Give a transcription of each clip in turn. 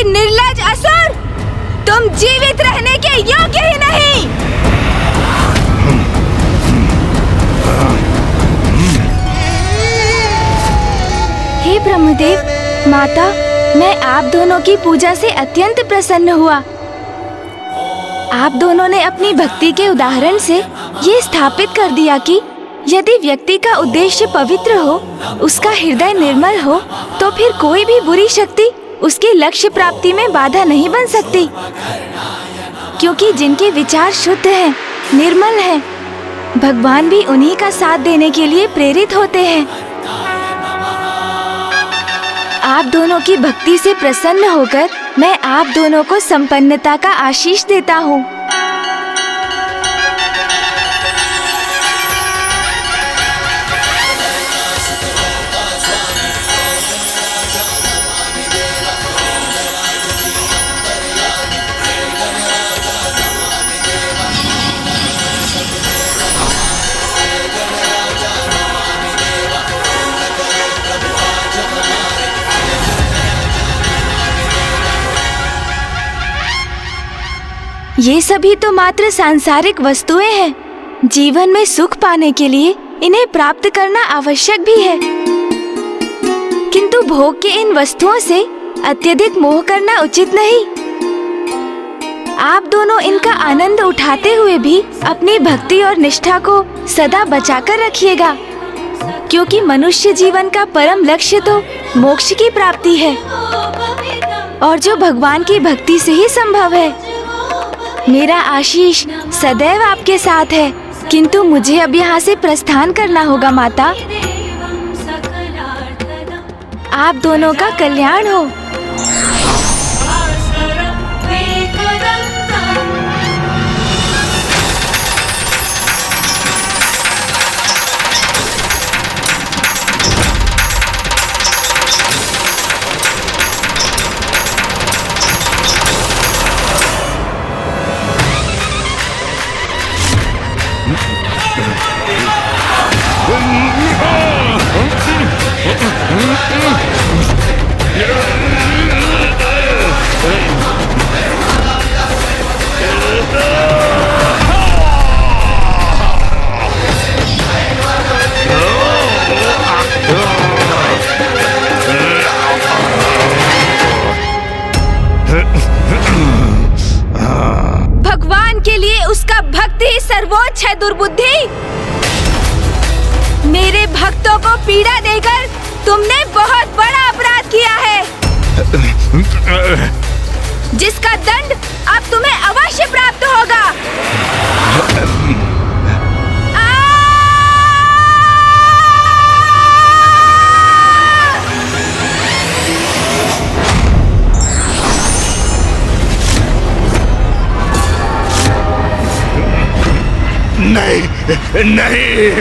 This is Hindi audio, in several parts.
निर्लज असुर, तुम जीवित रहने के योग्य ही नहीं। हे ब्रह्मदेव, माता, मैं आप दोनों की पूजा से अत्यंत प्रसन्न हुआ। आप दोनों ने अपनी भक्ति के उदाहरण से ये स्थापित कर दिया कि यदि व्यक्ति का उद्देश्य पवित्र हो, उसका हृदय निर्मल हो, तो फिर कोई भी बुरी शक्ति उसके लक्ष्य प्राप्ति में बाधा नहीं बन सकती, क्योंकि जिनके विचार शुद्ध हैं, निर्मल हैं, भगवान भी उन्हीं का साथ देने के लिए प्रेरित होते हैं। आप दोनों की भक्ति से प्रसन्न होकर मैं आप दोनों को संपन्नता का आशीष देता हूँ। ये सभी तो मात्र सांसारिक वस्तुएं हैं। जीवन में सुख पाने के लिए इन्हें प्राप्त करना आवश्यक भी है, किंतु भोग के इन वस्तुओं से अत्यधिक मोह करना उचित नहीं। आप दोनों इनका आनंद उठाते हुए भी अपनी भक्ति और निष्ठा को सदा बचाकर रखिएगा, क्योंकि मनुष्य जीवन का परम लक्ष्य तो मोक्ष की प्राप्ति है, और जो भगवान की भक्ति से ही संभव है। मेरा आशीष सदैव आपके साथ है, किंतु मुझे अब यहाँ से प्रस्थान करना होगा माता। आप दोनों का कल्याण हो। भगवान के लिए उसका भक्ति ही सर्वोच्च है। दुर्बुद्धि, मेरे भक्तों को पीड़ा देकर तुमने बहुत बड़ा अपराध किया है, जिसका दंड अब तुम्हें अवश्य प्राप्त होगा। नहीं, नहीं,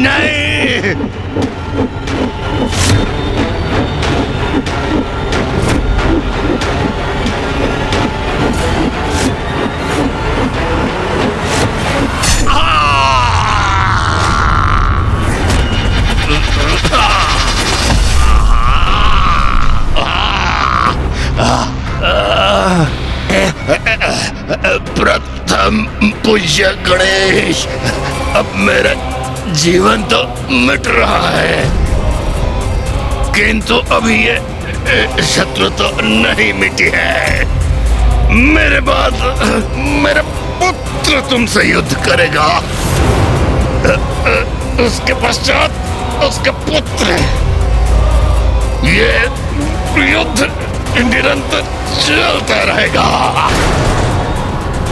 नहीं। प्रथम पूज्य गणेश, अब मेरा जीवन तो मिट रहा है, किंतु अभी ये शत्रु तो नहीं मिटी है। मेरे बाद मेरा पुत्र तुमसे युद्ध करेगा, उसके पश्चात उसका पुत्र। ये युद्ध निरंतर चलता रहेगा।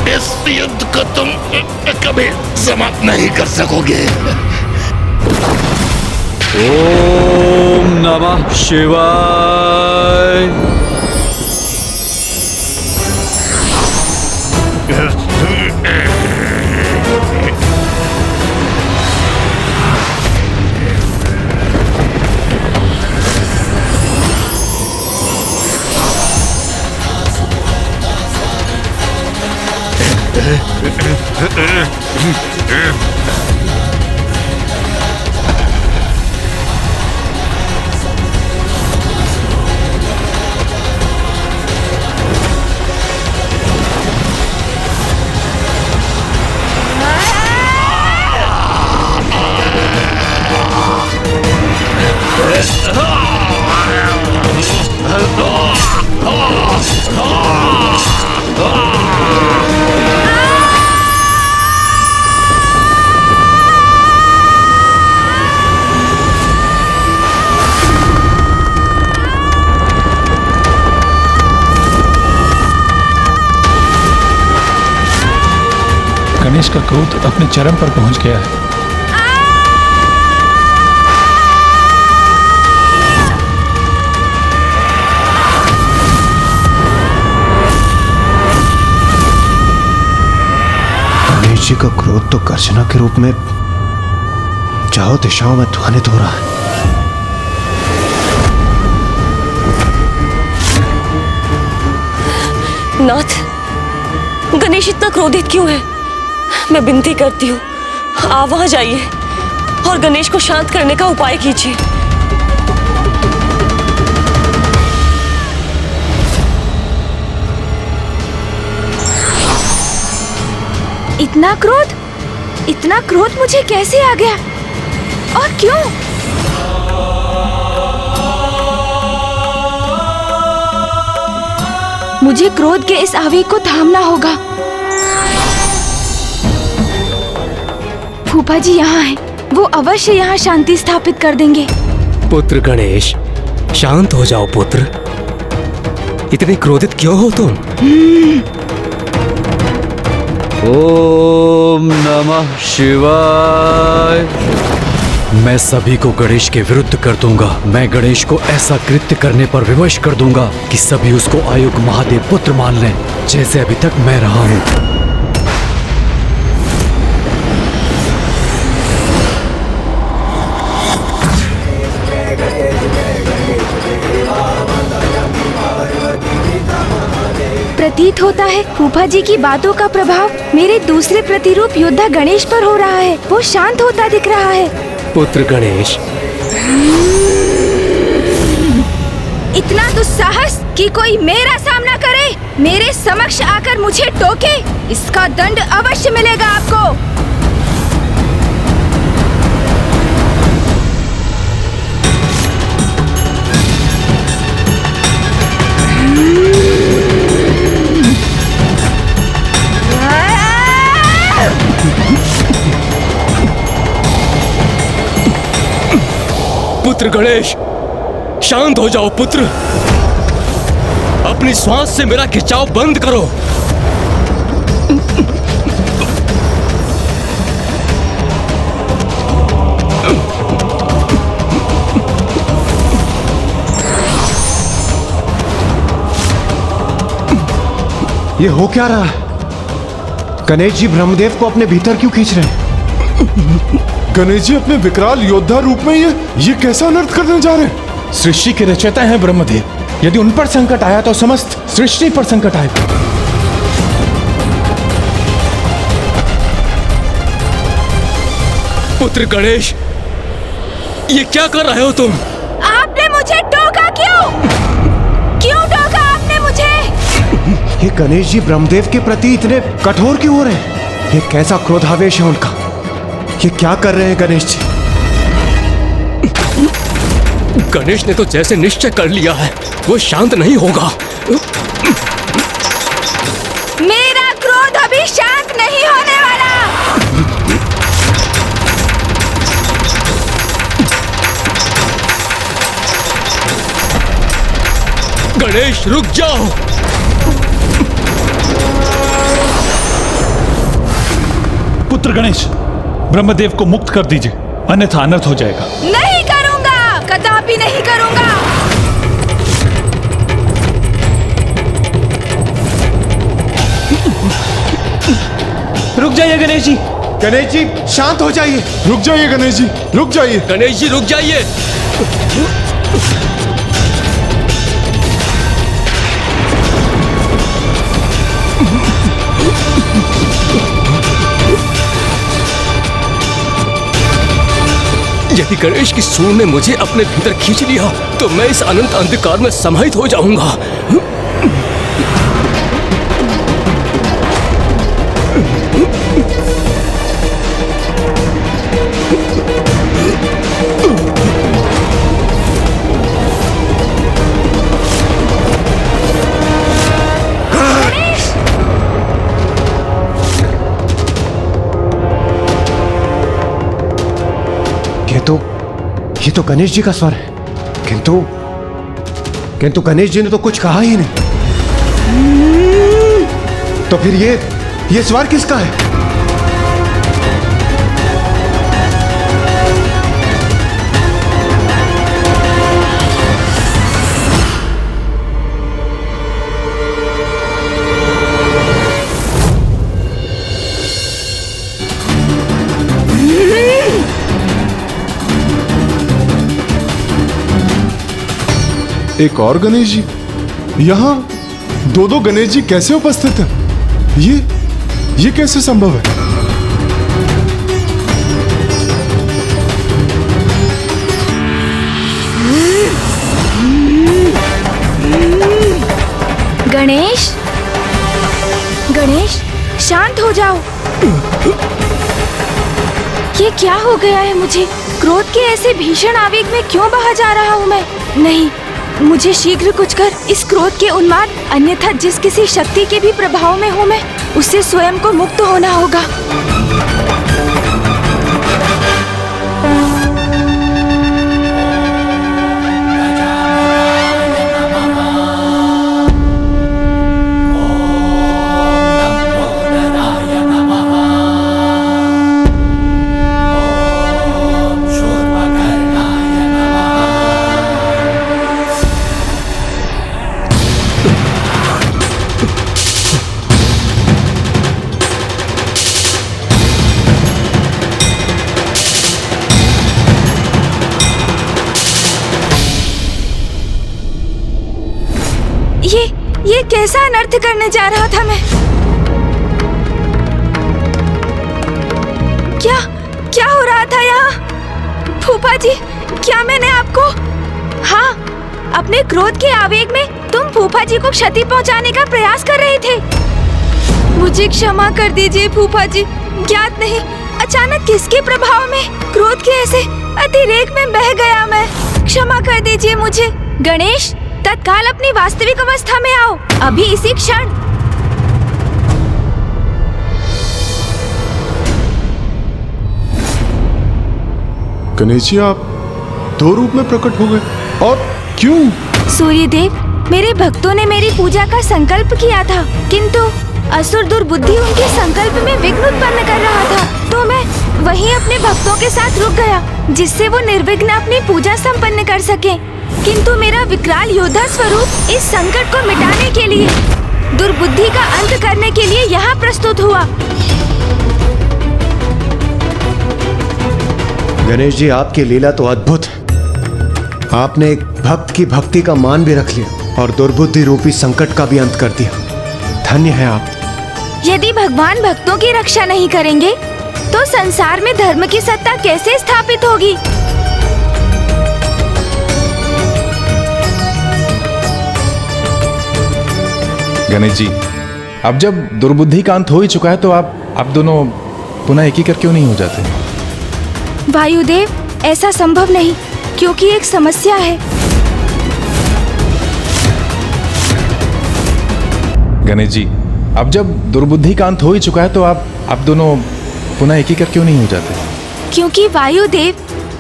इस युद्ध को तुम कभी समाप्त नहीं कर सकोगे। ओम नमः शिवाय। गणेश का क्रोध अपने चरम पर पहुंच गया है। गणेश जी का क्रोध तो गर्जना के रूप में चारों दिशाओं में ध्वनित हो रहा है। नाथ, गणेश इतना क्रोधित क्यों है? मैं विनती करती हूँ, आप वहां जाइए और गणेश को शांत करने का उपाय कीजिए। इतना क्रोध मुझे कैसे आ गया और क्यों? मुझे क्रोध के इस आवेग को थामना होगा। फूफा जी यहाँ हैं, वो अवश्य यहाँ शांति स्थापित कर देंगे। पुत्र गणेश, शांत हो जाओ पुत्र। इतने क्रोधित क्यों हो तुम? ओम नमः शिवाय। मैं सभी को गणेश के विरुद्ध कर दूंगा। मैं गणेश को ऐसा कृत्य करने पर विवश कर दूंगा कि सभी उसको आयुक्त महादेव पुत्र मान लें, जैसे अभी तक मैं रहा हूं। प्रतीत होता है फूफा जी की बातों का प्रभाव मेरे दूसरे प्रतिरूप योद्धा गणेश पर हो रहा है। वो शांत होता दिख रहा है। पुत्र गणेश, इतना दुस्साहस कि कोई मेरा सामना करे, मेरे समक्ष आकर मुझे टोके, इसका दंड अवश्य मिलेगा आपको। पुत्र गणेश, शांत हो जाओ पुत्र। अपनी श्वास से मेरा खिंचाव बंद करो। ये हो क्या रहा है? गणेश जी ब्रह्मदेव को अपने भीतर क्यों खींच रहे हैं? गणेश जी अपने विकराल योद्धा रूप में ये कैसा अनर्थ करने जा रहे हैं? सृष्टि के रचयिता हैं ब्रह्मदेव। यदि उन पर संकट आया तो समस्त सृष्टि पर संकट आएगा। पुत्र गणेश, ये क्या कर रहे हो तुम? आपने मुझे टोका क्यों? क्यों टोका आपने मुझे? ये गणेश जी ब्रह्मदेव के प्रति इतने कठोर क्यों हो रहे हैं? ये कैसा क्रोधावेश है उनका? ये क्या कर रहे हैं गणेश जी? गणेश ने तो जैसे निश्चय कर लिया है, वो शांत नहीं होगा। मेरा क्रोध अभी शांत नहीं होने वाला। गणेश रुक जाओ। पुत्र गणेश, ब्रह्मदेव को मुक्त कर दीजिए, अन्यथा अनर्थ हो जाएगा। नहीं करूंगा, कदापि नहीं करूंगा। रुक जाइए गणेश जी। गणेश जी शांत हो जाइए। रुक जाइए गणेश जी, रुक जाइए। गणेश जी रुक जाइए। यदि गणेश की सूंड ने मुझे अपने भीतर खींच लिया तो मैं इस अनंत अंधकार में समाहित हो जाऊंगा। ये तो गणेश जी का स्वर है, किंतु गणेश जी ने तो कुछ कहा ही नहीं। तो फिर ये स्वर किसका है? एक और गणेश जी? यहाँ दो गणेश जी कैसे उपस्थित हैं? ये कैसे संभव है? गणेश, गणेश, शांत हो जाओ। ये क्या हो गया है मुझे? क्रोध के ऐसे भीषण आवेग में क्यों बहा जा रहा हूँ मैं? नहीं, मुझे शीघ्र कुछ कर इस क्रोध के उन्माद, अन्यथा जिस किसी शक्ति के भी प्रभाव में हूँ मैं, उससे स्वयं को मुक्त होना होगा। ये कैसा अनर्थ करने जा रहा था मैं? क्या हो रहा था यहाँ? फूफा जी, क्या मैंने आपको? हाँ, अपने क्रोध के आवेग में तुम फूफा जी को क्षति पहुँचाने का प्रयास कर रहे थे। मुझे क्षमा कर दीजिए फूफा जी, ज्ञात नहीं अचानक किसके प्रभाव में क्रोध के ऐसे अतिरेक में बह गया मैं। क्षमा कर दीजिए मुझे। गणेश, तत्काल अपनी वास्तविक अवस्था में आओ, अभी इसी क्षण। गणेश जी, आप दो रूप में प्रकट हो गए, और क्यों? सूर्यदेव, मेरे भक्तों ने मेरी पूजा का संकल्प किया था, किंतु असुर दुर्बुद्धि उनके संकल्प में विघ्न उत्पन्न कर रहा था, तो मैं वहीं अपने भक्तों के साथ रुक गया, जिससे वो निर्विघ्न अपनी पूजा संपन्न कर सके। किंतु मेरा विकराल योद्धा स्वरूप इस संकट को मिटाने के लिए, दुर्बुद्धि का अंत करने के लिए यहाँ प्रस्तुत हुआ। गणेश जी, आपकी लीला तो अद्भुत है। आपने एक भक्त की भक्ति का मान भी रख लिया और दुर्बुद्धि रूपी संकट का भी अंत कर दिया। धन्य है आप। यदि भगवान भक्तों की रक्षा नहीं करेंगे तो संसार में धर्म की सत्ता कैसे स्थापित होगी? गणेश जी, अब जब दुर्बुद्धि का अंत हो ही चुका है, तो आप दोनों पुनः एक ही कर क्यों नहीं हो जाते? वायुदेव, ऐसा संभव नहीं, क्योंकि एक समस्या है। गणेश जी, अब जब दुर्बुद्धि का अंत हो ही चुका है, तो आप दोनों पुनः एक ही कर क्यों नहीं हो जाते? क्योंकि वायुदेव,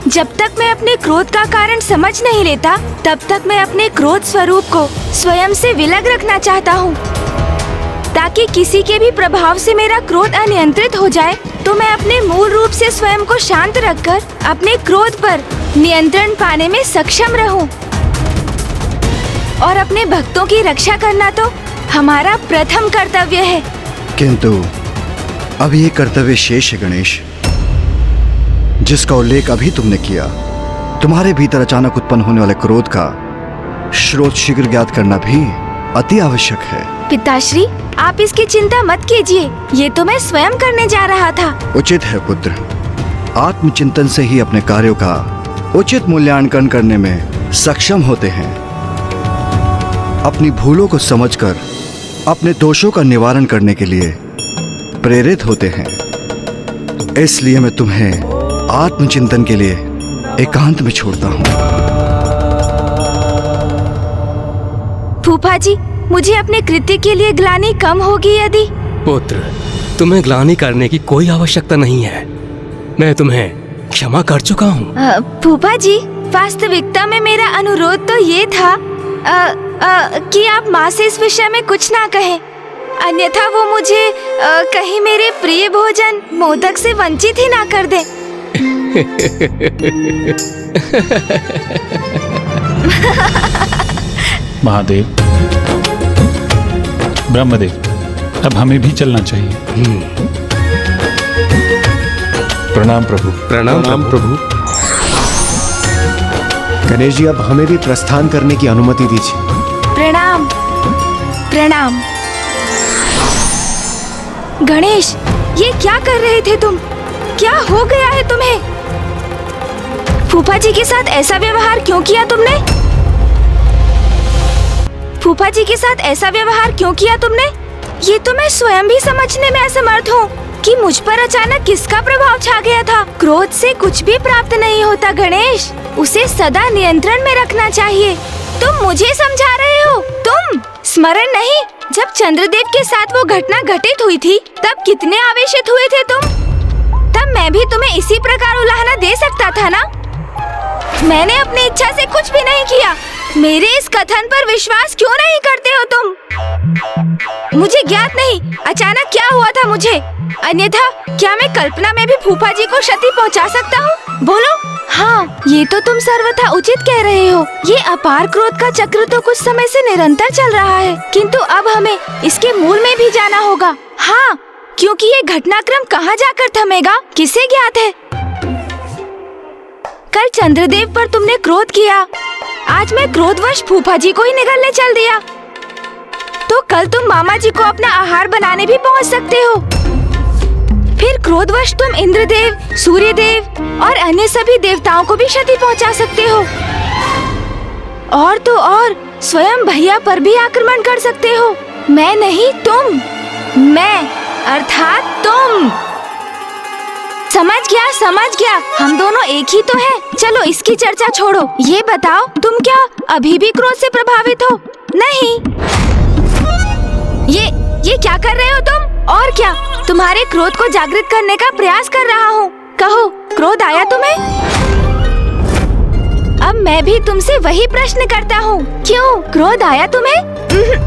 जब तक मैं अपने क्रोध का कारण समझ नहीं लेता, तब तक मैं अपने क्रोध स्वरूप को स्वयं से विलग रखना चाहता हूँ, ताकि किसी के भी प्रभाव से मेरा क्रोध अनियंत्रित हो जाए, तो मैं अपने मूल रूप से स्वयं को शांत रखकर अपने क्रोध पर नियंत्रण पाने में सक्षम रहूं। और अपने भक्तों की रक्षा करना तो हमारा प्रथम कर्तव्य है। किंतु अब ये कर्तव्य शेष है गणेश, जिसका उल्लेख अभी तुमने किया। तुम्हारे भीतर अचानक उत्पन्न होने वाले क्रोध का स्रोत शीघ्र ज्ञात करना भी अति आवश्यक है। पिताश्री, आप इसकी चिंता मत कीजिए, ये तो मैं स्वयं करने जा रहा था। उचित है पुत्र, आत्मचिंतन से ही अपने कार्यों का उचित मूल्यांकन करने में सक्षम होते हैं। अपनी भूलों को समझकर अपने दोषों का निवारण करने के लिए प्रेरित होते हैं। इसलिए मैं तुम्हें आत्मचिंतन के लिए एकांत में छोड़ता हूँ। फूफा जी, मुझे अपने कृत्य के लिए ग्लानि कम होगी यदि? पुत्र, तुम्हें ग्लानि करने की कोई आवश्यकता नहीं है। मैं तुम्हें क्षमा कर चुका हूँ। फूफा जी, वास्तविकता में मेरा अनुरोध तो ये था कि आप माँ से इस विषय में कुछ ना कहें, अन्यथा वो मुझे कहीं मेरे प्रिय भोजन मोदक से वंचित ही ना कर दे। महादेव, ब्रह्मदेव, अब हमें भी चलना चाहिए। प्रणाम प्रभु। प्रणाम प्रभु। गणेश जी, अब हमें भी प्रस्थान करने की अनुमति दीजिए। प्रणाम प्रणाम। गणेश, ये क्या कर रहे थे तुम? क्या हो गया है तुम्हें? फूफा जी के साथ ऐसा व्यवहार क्यों किया तुमने? फूफा जी के साथ ऐसा व्यवहार क्यों किया तुमने? ये तो मैं स्वयं भी समझने में असमर्थ हूँ कि मुझ पर अचानक किसका प्रभाव छा गया था। क्रोध से कुछ भी प्राप्त नहीं होता गणेश, उसे सदा नियंत्रण में रखना चाहिए। तुम मुझे समझा रहे हो? तुम स्मरण नहीं, जब चंद्रदेव के साथ वो घटना घटित हुई थी तब कितने आवेशित हुए थे तुम? तब मैं भी तुम्हें इसी प्रकार उलाहना दे सकता था ना? मैंने अपनी इच्छा से कुछ भी नहीं किया। मेरे इस कथन पर विश्वास क्यों नहीं करते हो तुम? मुझे ज्ञात नहीं अचानक क्या हुआ था मुझे, अन्यथा क्या मैं कल्पना में भी फूफा जी को क्षति पहुंचा सकता हूँ? बोलो। हाँ, ये तो तुम सर्वथा उचित कह रहे हो। ये अपार क्रोध का चक्र तो कुछ समय से निरंतर चल रहा है, किंतु अब हमें इसके मूल में भी जाना होगा। हाँ, क्योंकि ये घटनाक्रम कहाँ जाकर थमेगा किसे ज्ञात है। कल चंद्रदेव पर तुमने क्रोध किया, आज मैं क्रोधवश फूफा जी को ही निगलने चल दिया, तो कल तुम मामा जी को अपना आहार बनाने भी पहुंच सकते हो। फिर क्रोधवश तुम इंद्रदेव, सूर्यदेव और अन्य सभी देवताओं को भी क्षति पहुंचा सकते हो। और तो और स्वयं भैया पर भी आक्रमण कर सकते हो। मैं नहीं, तुम। मैं अर्थात तुम। समझ गया, हम दोनों एक ही तो हैं। चलो इसकी चर्चा छोड़ो, ये बताओ तुम क्या अभी भी क्रोध से प्रभावित हो? नहीं। ये क्या कर रहे हो तुम? और क्या, तुम्हारे क्रोध को जागृत करने का प्रयास कर रहा हूँ। कहो, क्रोध आया तुम्हें? अब मैं भी तुमसे वही प्रश्न करता हूँ, क्यों क्रोध आया तुम्हें?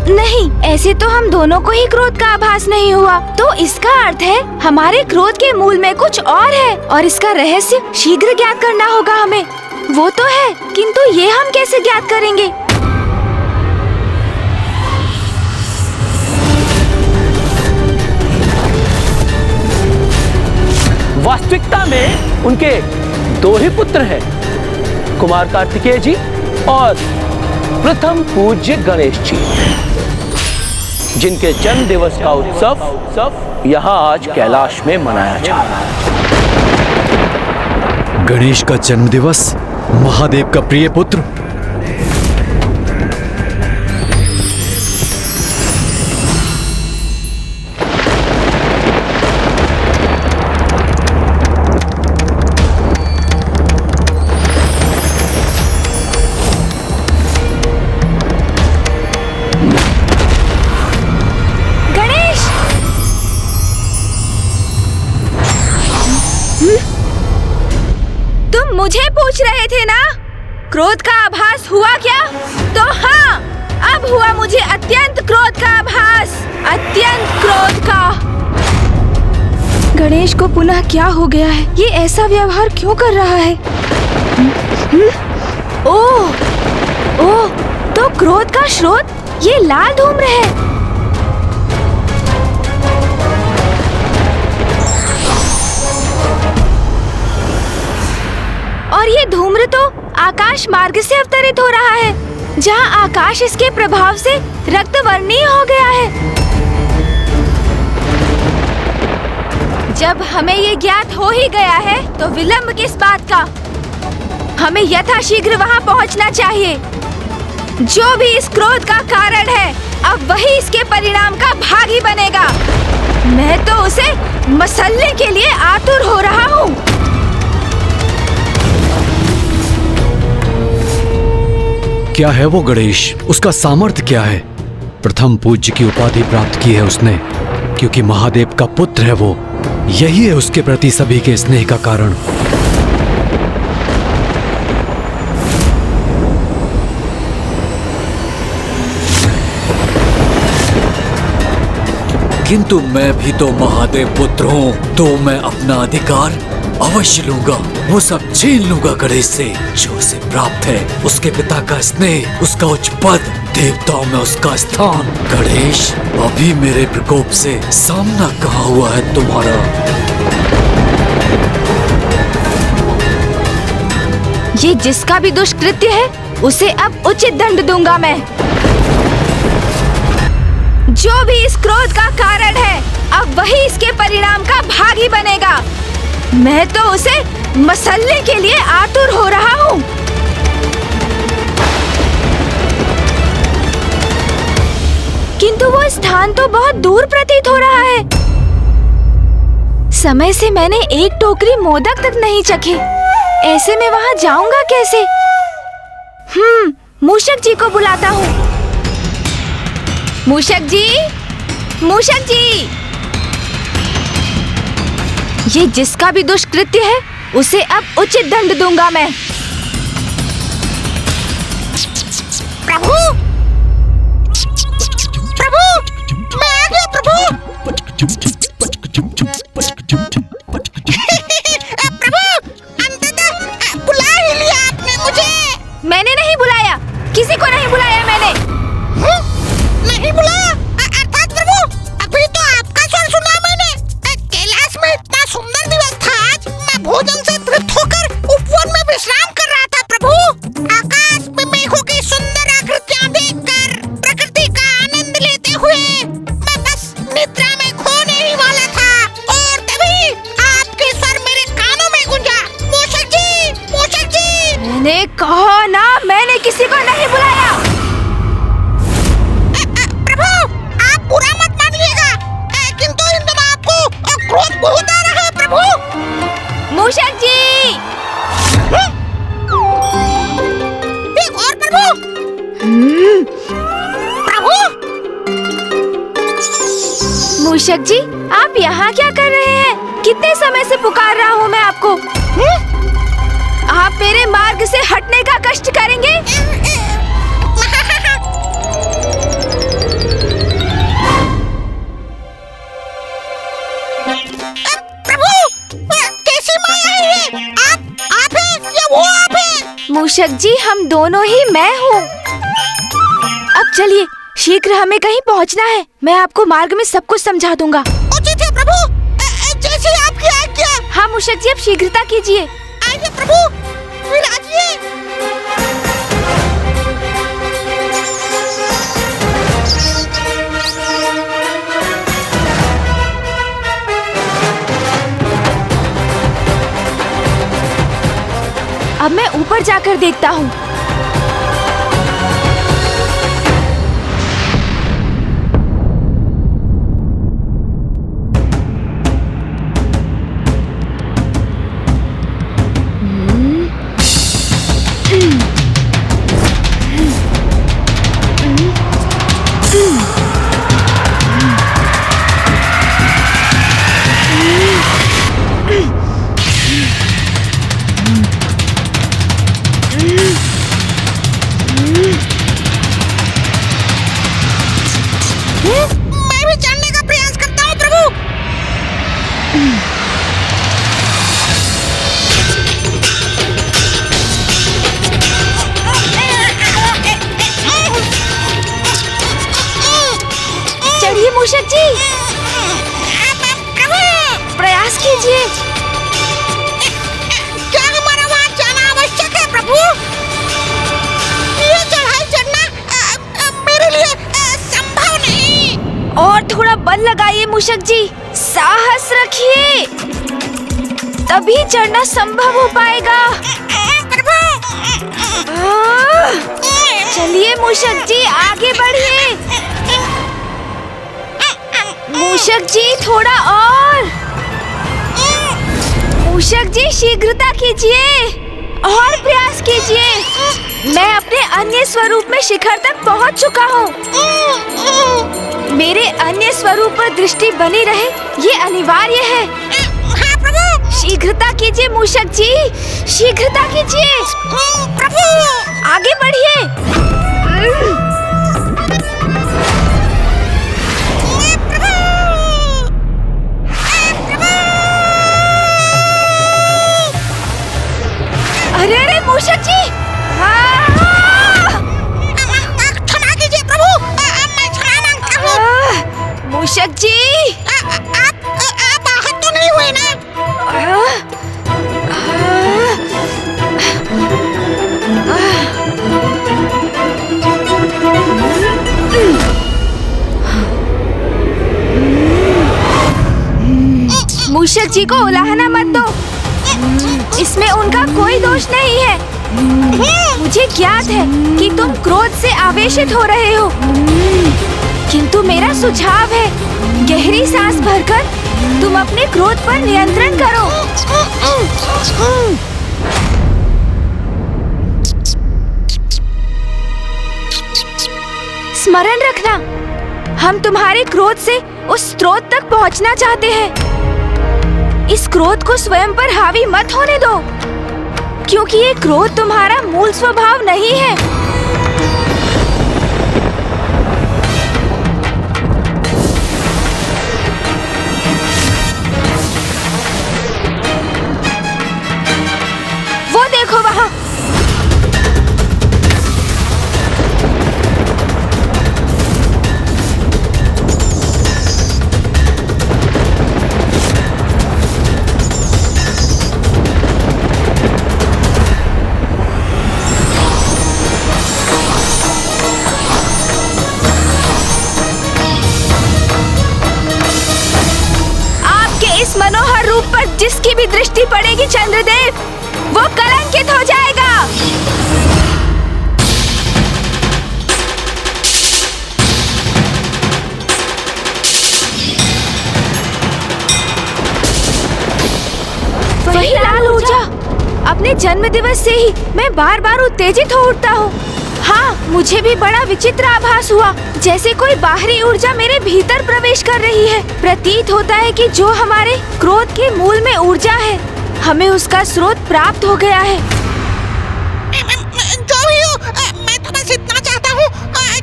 नहीं, ऐसे तो हम दोनों को ही क्रोध का आभास नहीं हुआ, तो इसका अर्थ है हमारे क्रोध के मूल में कुछ और है और इसका रहस्य शीघ्र ज्ञात करना होगा हमें। वो तो है, किंतु ये हम कैसे ज्ञात करेंगे? वास्तविकता में उनके दो ही पुत्र हैं, कुमार कार्तिकेय जी और प्रथम पूज्य गणेश जी, जिनके जन्म दिवस का उत्सव यहाँ आज कैलाश में मनाया जा रहा है। गणेश का जन्म दिवस, महादेव का प्रिय पुत्र। मुझे पूछ रहे थे ना, क्रोध का आभास हुआ क्या? तो हाँ, अब हुआ मुझे अत्यंत क्रोध का आभास, अत्यंत क्रोध का। गणेश को पुनः क्या हो गया है? ये ऐसा व्यवहार क्यों कर रहा है? ओह, तो क्रोध का स्रोत ये लाल धूम्र है। और ये धूम्र तो आकाश मार्ग से अवतरित हो रहा है, जहाँ आकाश इसके प्रभाव से रक्तवर्णीय हो गया है। जब हमें ये ज्ञात हो ही गया है, तो विलंब किस बात का? हमें यथाशीघ्र वहाँ पहुँचना चाहिए। जो भी इस क्रोध का कारण है, अब वही इसके परिणाम का भागी बनेगा। मैं तो उसे मसलने के लिए आतुर हो रहा हूँ। क्या है वो गणेश? उसका सामर्थ्य क्या है? प्रथम पूज्य की उपाधि प्राप्त की है उसने, क्योंकि महादेव का पुत्र है वो। यही है उसके प्रति सभी के स्नेह का कारण। किंतु मैं भी तो महादेव पुत्र हूँ, तो मैं अपना अधिकार अवश्य लूंगा। वो सब छीन लूंगा गणेश से जो उसे प्राप्त है। उसके पिता का स्नेह, उसका उच्च पद, देवताओं में उसका स्थान। गणेश, अभी मेरे प्रकोप से सामना कहाँ हुआ है तुम्हारा? ये जिसका भी दुष्कृत्य है उसे अब उचित दंड दूंगा मैं। जो भी इस क्रोध का कारण है अब वही इसके परिणाम का भागी बनेगा। मैं तो उसे मसलने के लिए आतुर हो रहा हूँ। किंतु वो स्थान तो बहुत दूर प्रतीत हो रहा है। समय से मैंने एक टोकरी मोदक तक नहीं चखे। ऐसे में वहाँ जाऊंगा कैसे? मूषक जी को बुलाता हूँ। मूषक जी, मूषक जी, ये जिसका भी दुष्कृत्य है उसे अब उचित दंड दूंगा मैं। प्रभु, प्रभु, मैं आ गया प्रभु। प्रभु, अंततः बुला ही लिया आपने मुझे। मैंने नहीं बुलाया, किसी को नहीं बुलाया मैंने। नहीं बुलाया? अर्थात प्रभु, अभी तो आपका स्वर सुना मैंने। कैलाश में इतना सुंदर दिवस था आज। मैं भोजन से तृप्त होकर उपवन में विश्राम कर रहा था प्रभु। आकाश में मेघों की सुंदर आकृतियां देखकर प्रकृति का आनंद लेते हुए मैं बस निद्रा में खोने ही वाला था और तभी आपके स्वर मेरे कानों में गूंजा। मूषक जी, मूषक जी। मैंने कहा ना, मैंने किसी को नहीं बुलाया। बुरा मत मानिएगा, किंतु इन दिनों आपको क्रोध बहुत आ रहा है प्रभु। मूषक जी, एक और प्रभु। प्रभु, मूषक जी, आप यहाँ क्या कर रहे हैं? कितने समय से पुकार रहा हूँ मैं आपको। आप मेरे मार्ग से हटने का कष्ट करेंगे? मूषक जी, हम दोनों ही मैं हूँ। अब चलिए, शीघ्र हमें कहीं पहुँचना है। मैं आपको मार्ग में सब कुछ समझा दूंगा। उचित है प्रभु, जैसे आपकी आज्ञा। हाँ मूषक जी, अब शीघ्रता कीजिए। आइए प्रभु, विराजिए। अब मैं ऊपर जाकर देखता हूँ। मैं भी चढ़ने का प्रयास करता हूँ प्रभु। चढ़िए मूषक जी, प्रयास कीजिए। क्या हमारा वहाँ जाना आवश्यक है प्रभु? ये चढ़ाई चढ़ना मेरे लिए संभव नहीं। और थोड़ा बल लगाइए मूषक जी, साहस रखिए, तभी चढ़ना संभव हो पाएगा। चलिए मूषक जी, आगे बढ़िए। मूषक जी, थोड़ा और। मूषक जी, शीघ्रता कीजिए और प्रयास कीजिए। मैं अपने अन्य स्वरूप में शिखर तक पहुंच चुका हूँ। मेरे अन्य स्वरूप पर दृष्टि बनी रहे, ये अनिवार्य है। हाँ प्रभु। शीघ्रता कीजिए मूषक जी, शीघ्रता कीजिए। प्रभु, आगे बढ़िए। मूषक जी, आप आहत तो नहीं हुए ना? मूषक जी को उलाहना मत दो, इसमें उनका कोई दोष नहीं है। मुझे ज्ञात है कि तुम क्रोध से आवेशित हो रहे हो, किंतु मेरा सुझाव है, गहरी सांस भरकर तुम अपने क्रोध पर नियंत्रण करो। स्मरण रखना, हम तुम्हारे क्रोध से उस स्रोत तक पहुंचना चाहते हैं। इस क्रोध को स्वयं पर हावी मत होने दो, क्योंकि ये क्रोध तुम्हारा मूल स्वभाव नहीं है। वो देखो वहाँ। मनोहर रूप पर जिसकी भी दृष्टि पड़ेगी चंद्रदेव, वो कलंकित हो जाएगा। वही लाल ऊर्जा, अपने जन्म दिवस से ही मैं बार बार उत्तेजित हो उठता हूँ। हाँ, मुझे भी बड़ा विचित्र आभास हुआ, जैसे कोई बाहरी ऊर्जा मेरे भीतर प्रवेश कर रही है। प्रतीत होता है कि जो हमारे क्रोध के मूल में ऊर्जा है, हमें उसका स्रोत प्राप्त हो गया है। जो भी हो, मैं तो बस इतना चाहता हूँ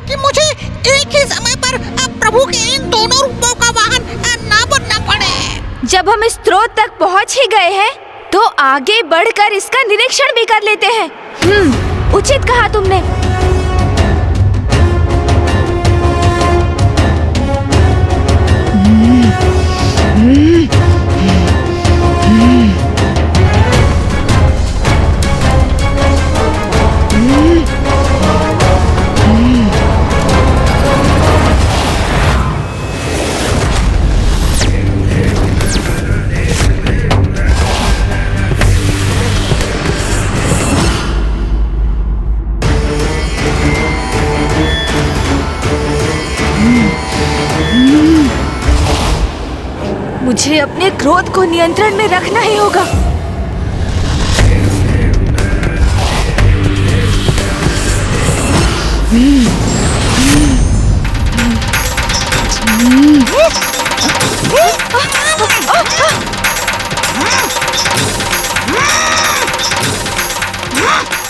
कि मुझे एक ही समय पर प्रभु के इन दोनों रूपों का वाहन ना बनना पड़े। जब हम इस स्रोत तक पहुँच ही गए हैं, तो आगे बढ़कर इसका निरीक्षण भी कर लेते हैं। उचित कहा तुमने। मुझे अपने क्रोध को नियंत्रण में रखना ही होगा।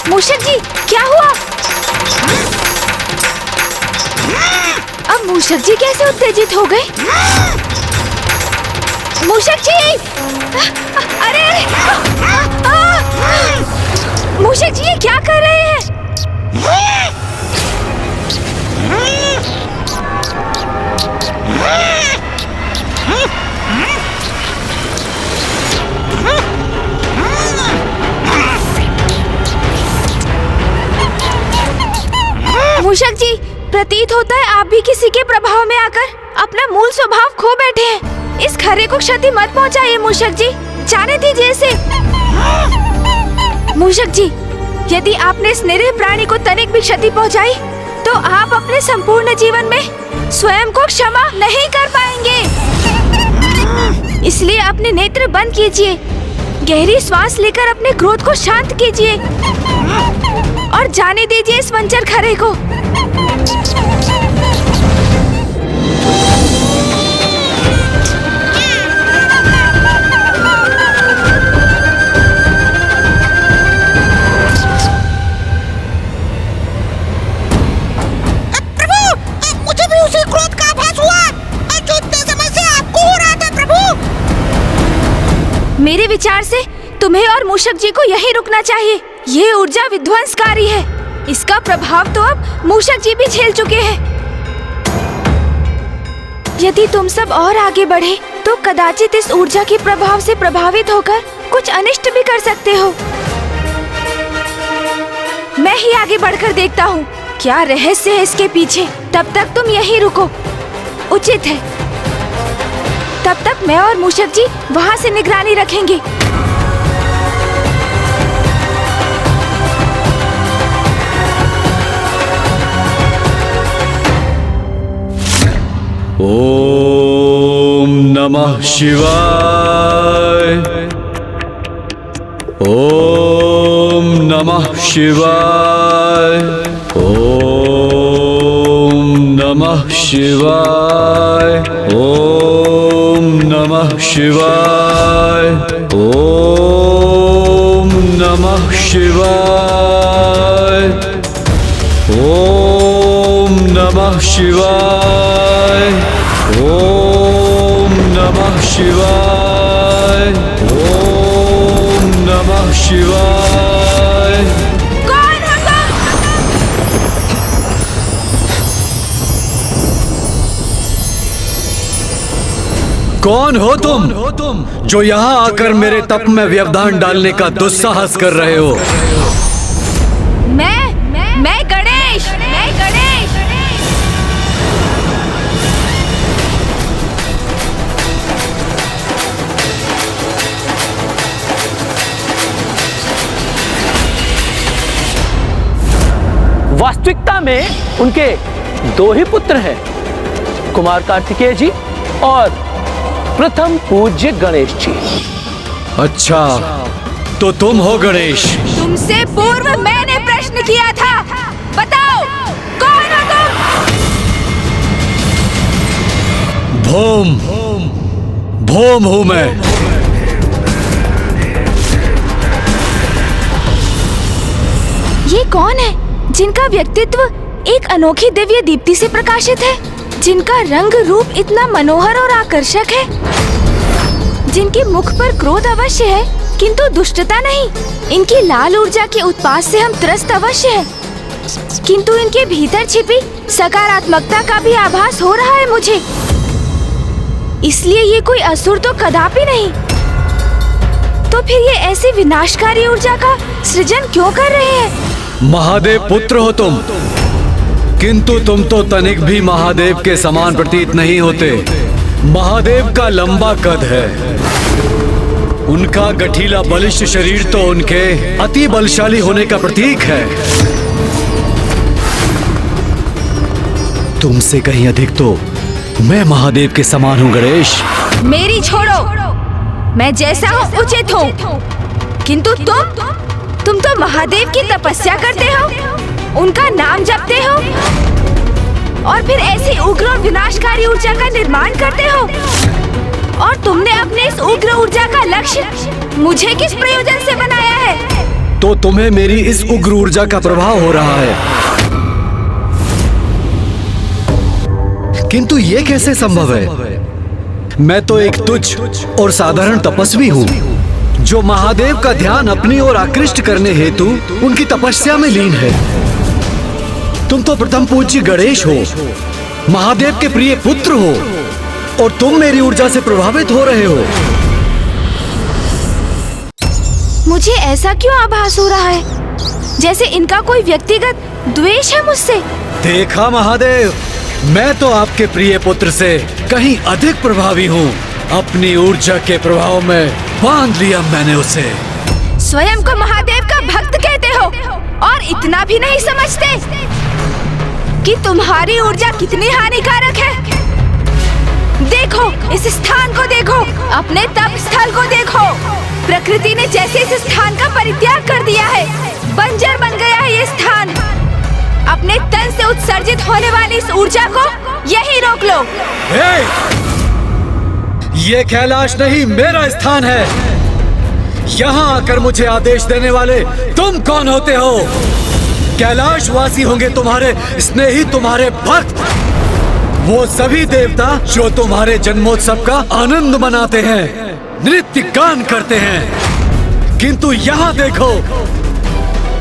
मूषक जी, क्या हुआ? अब मूषक जी कैसे उत्तेजित हो गए? मूषक जी! अरे! मूषक जी, ये क्या कर रहे हैं? मूषक जी, प्रतीत होता है आप भी किसी के प्रभाव में आकर अपना मूल स्वभाव खो बैठे हैं। इस खरे को क्षति मत पहुंचाइए मूषक जी, जाने दीजिए इसे। मूषक जी, यदि आपने इस निरीह प्राणी को तनिक भी क्षति पहुंचाई, तो आप अपने संपूर्ण जीवन में स्वयं को क्षमा नहीं कर पाएंगे। इसलिए अपने नेत्र बंद कीजिए, गहरी श्वास लेकर अपने क्रोध को शांत कीजिए और जाने दीजिए इस वंचर खरे को। मेरे विचार से तुम्हें और मूषक जी को यहीं रुकना चाहिए। ये ऊर्जा विध्वंसकारी है, इसका प्रभाव तो अब मूषक जी भी झेल चुके हैं। यदि तुम सब और आगे बढ़े तो कदाचित इस ऊर्जा के प्रभाव से प्रभावित होकर कुछ अनिष्ट भी कर सकते हो। मैं ही आगे बढ़कर देखता हूँ क्या रहस्य है इसके पीछे। तब तक तुम यहीं रुको, उचित है। तब तक मैं और मूषक जी वहाँ से निगरानी रखेंगे। ओम नमः शिवाय। ओम नमः शिवाय। ओम नमः शिवाय। ओम नमः शिवाय। ओम नमः शिवाय। ओम नमः शिवाय। ओम नमः शिवाय। ओम नमः शिवाय। कौन हो तुम जो यहाँ आकर मेरे तप में व्यवधान डालने का दुस्साहस कर रहे हो? मैं गणेश। वास्तविकता में उनके दो ही पुत्र हैं, कुमार कार्तिकेय जी और प्रथम पूज्य गणेश जी। अच्छा, तो तुम हो गणेश? तुमसे पूर्व मैंने प्रश्न किया था, बताओ कौन हो तुम? भोम हूं मैं। ये कौन है जिनका व्यक्तित्व एक अनोखी दिव्य दीप्ति से प्रकाशित है, जिनका रंग रूप इतना मनोहर और आकर्षक है, जिनके मुख पर क्रोध अवश्य है किंतु दुष्टता नहीं, इनकी लाल ऊर्जा के उत्पात से हम त्रस्त अवश्य है, किंतु इनके भीतर छिपी सकारात्मकता का भी आभास हो रहा है मुझे। इसलिए ये कोई असुर तो कदापि नहीं। तो फिर ये ऐसी विनाशकारी ऊर्जा का सृजन क्यों कर रहे हैं? महादेव पुत्र हो तुम, किंतु तुम तो तनिक भी महादेव के समान प्रतीत नहीं होते। महादेव का लंबा कद है, उनका गठीला बलिष्ठ शरीर तो उनके अति बलशाली होने का प्रतीक है। तुमसे कहीं अधिक तो मैं महादेव के समान हूँ गणेश। मेरी छोड़ो, मैं जैसा हूँ उचित हूँ, किंतु तुम तो महादेव की तपस्या करते हो, उनका नाम जपते हो और फिर ऐसी उग्र और विनाशकारी ऊर्जा का निर्माण करते हो। और तुमने अपने इस उग्र ऊर्जा का लक्ष्य मुझे किस प्रयोजन से बनाया है? तो तुम्हें मेरी इस उग्र ऊर्जा का प्रभाव हो रहा है, किंतु ये कैसे संभव है? मैं तो एक तुच्छ और साधारण तपस्वी हूँ जो महादेव का ध्यान अपनी ओर आकृष्ट करने हेतु उनकी तपस्या में लीन है। तुम तो प्रथम पूज्य गणेश हो, महादेव के प्रिय पुत्र हो, और तुम मेरी ऊर्जा से प्रभावित हो रहे हो। मुझे ऐसा क्यों आभास हो रहा है जैसे इनका कोई व्यक्तिगत द्वेष है मुझसे? देखा महादेव, मैं तो आपके प्रिय पुत्र से कहीं अधिक प्रभावी हूँ। अपनी ऊर्जा के प्रभाव में बांध लिया मैंने उसे। स्वयं को महादेव का भक्त कहते हो और इतना भी नहीं समझते कि तुम्हारी ऊर्जा कितनी हानिकारक है। देखो इस स्थान को, देखो अपने तप स्थल को, देखो प्रकृति ने जैसे इस स्थान का परित्याग कर दिया है, बंजर बन गया है ये स्थान। अपने तन से उत्सर्जित होने वाली इस ऊर्जा को यही रोक लो। ये कैलाश नहीं मेरा स्थान है। यहाँ आकर मुझे आदेश देने वाले तुम कौन होते हो? कैलाशवासी होंगे तुम्हारे स्नेही, तुम्हारे भक्त, वो सभी देवता जो तुम्हारे जन्मोत्सव का आनंद मनाते हैं, नृत्य गान करते हैं। किंतु यहाँ देखो,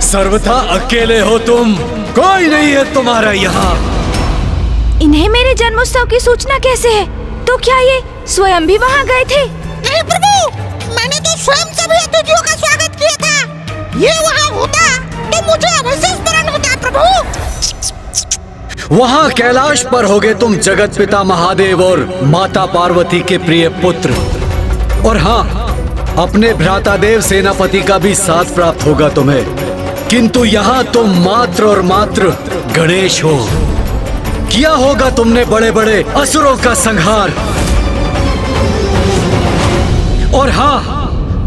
सर्वथा अकेले हो तुम, कोई नहीं है तुम्हारा यहाँ। इन्हें मेरे जन्मोत्सव की सूचना कैसे है? तो क्या ये स्वयं भी वहाँ गए थे? नहीं प्रभु, मैंने तो स्वयं सभी अतिथियों का स्वागत किया था। ये वहाँ होता तो मुझे अवश्य स्मरण होता प्रभु। वहाँ कैलाश पर होगे तुम जगत पिता महादेव और माता पार्वती के प्रिय पुत्र। और हाँ, अपने भ्राता देव सेनापति का भी साथ प्राप्त होगा तुम्हें। किंतु यहाँ तुम मात्र और मात्र गणेश हो। किया होगा तुमने बड़े बड़े असुरों का संहार। और हाँ,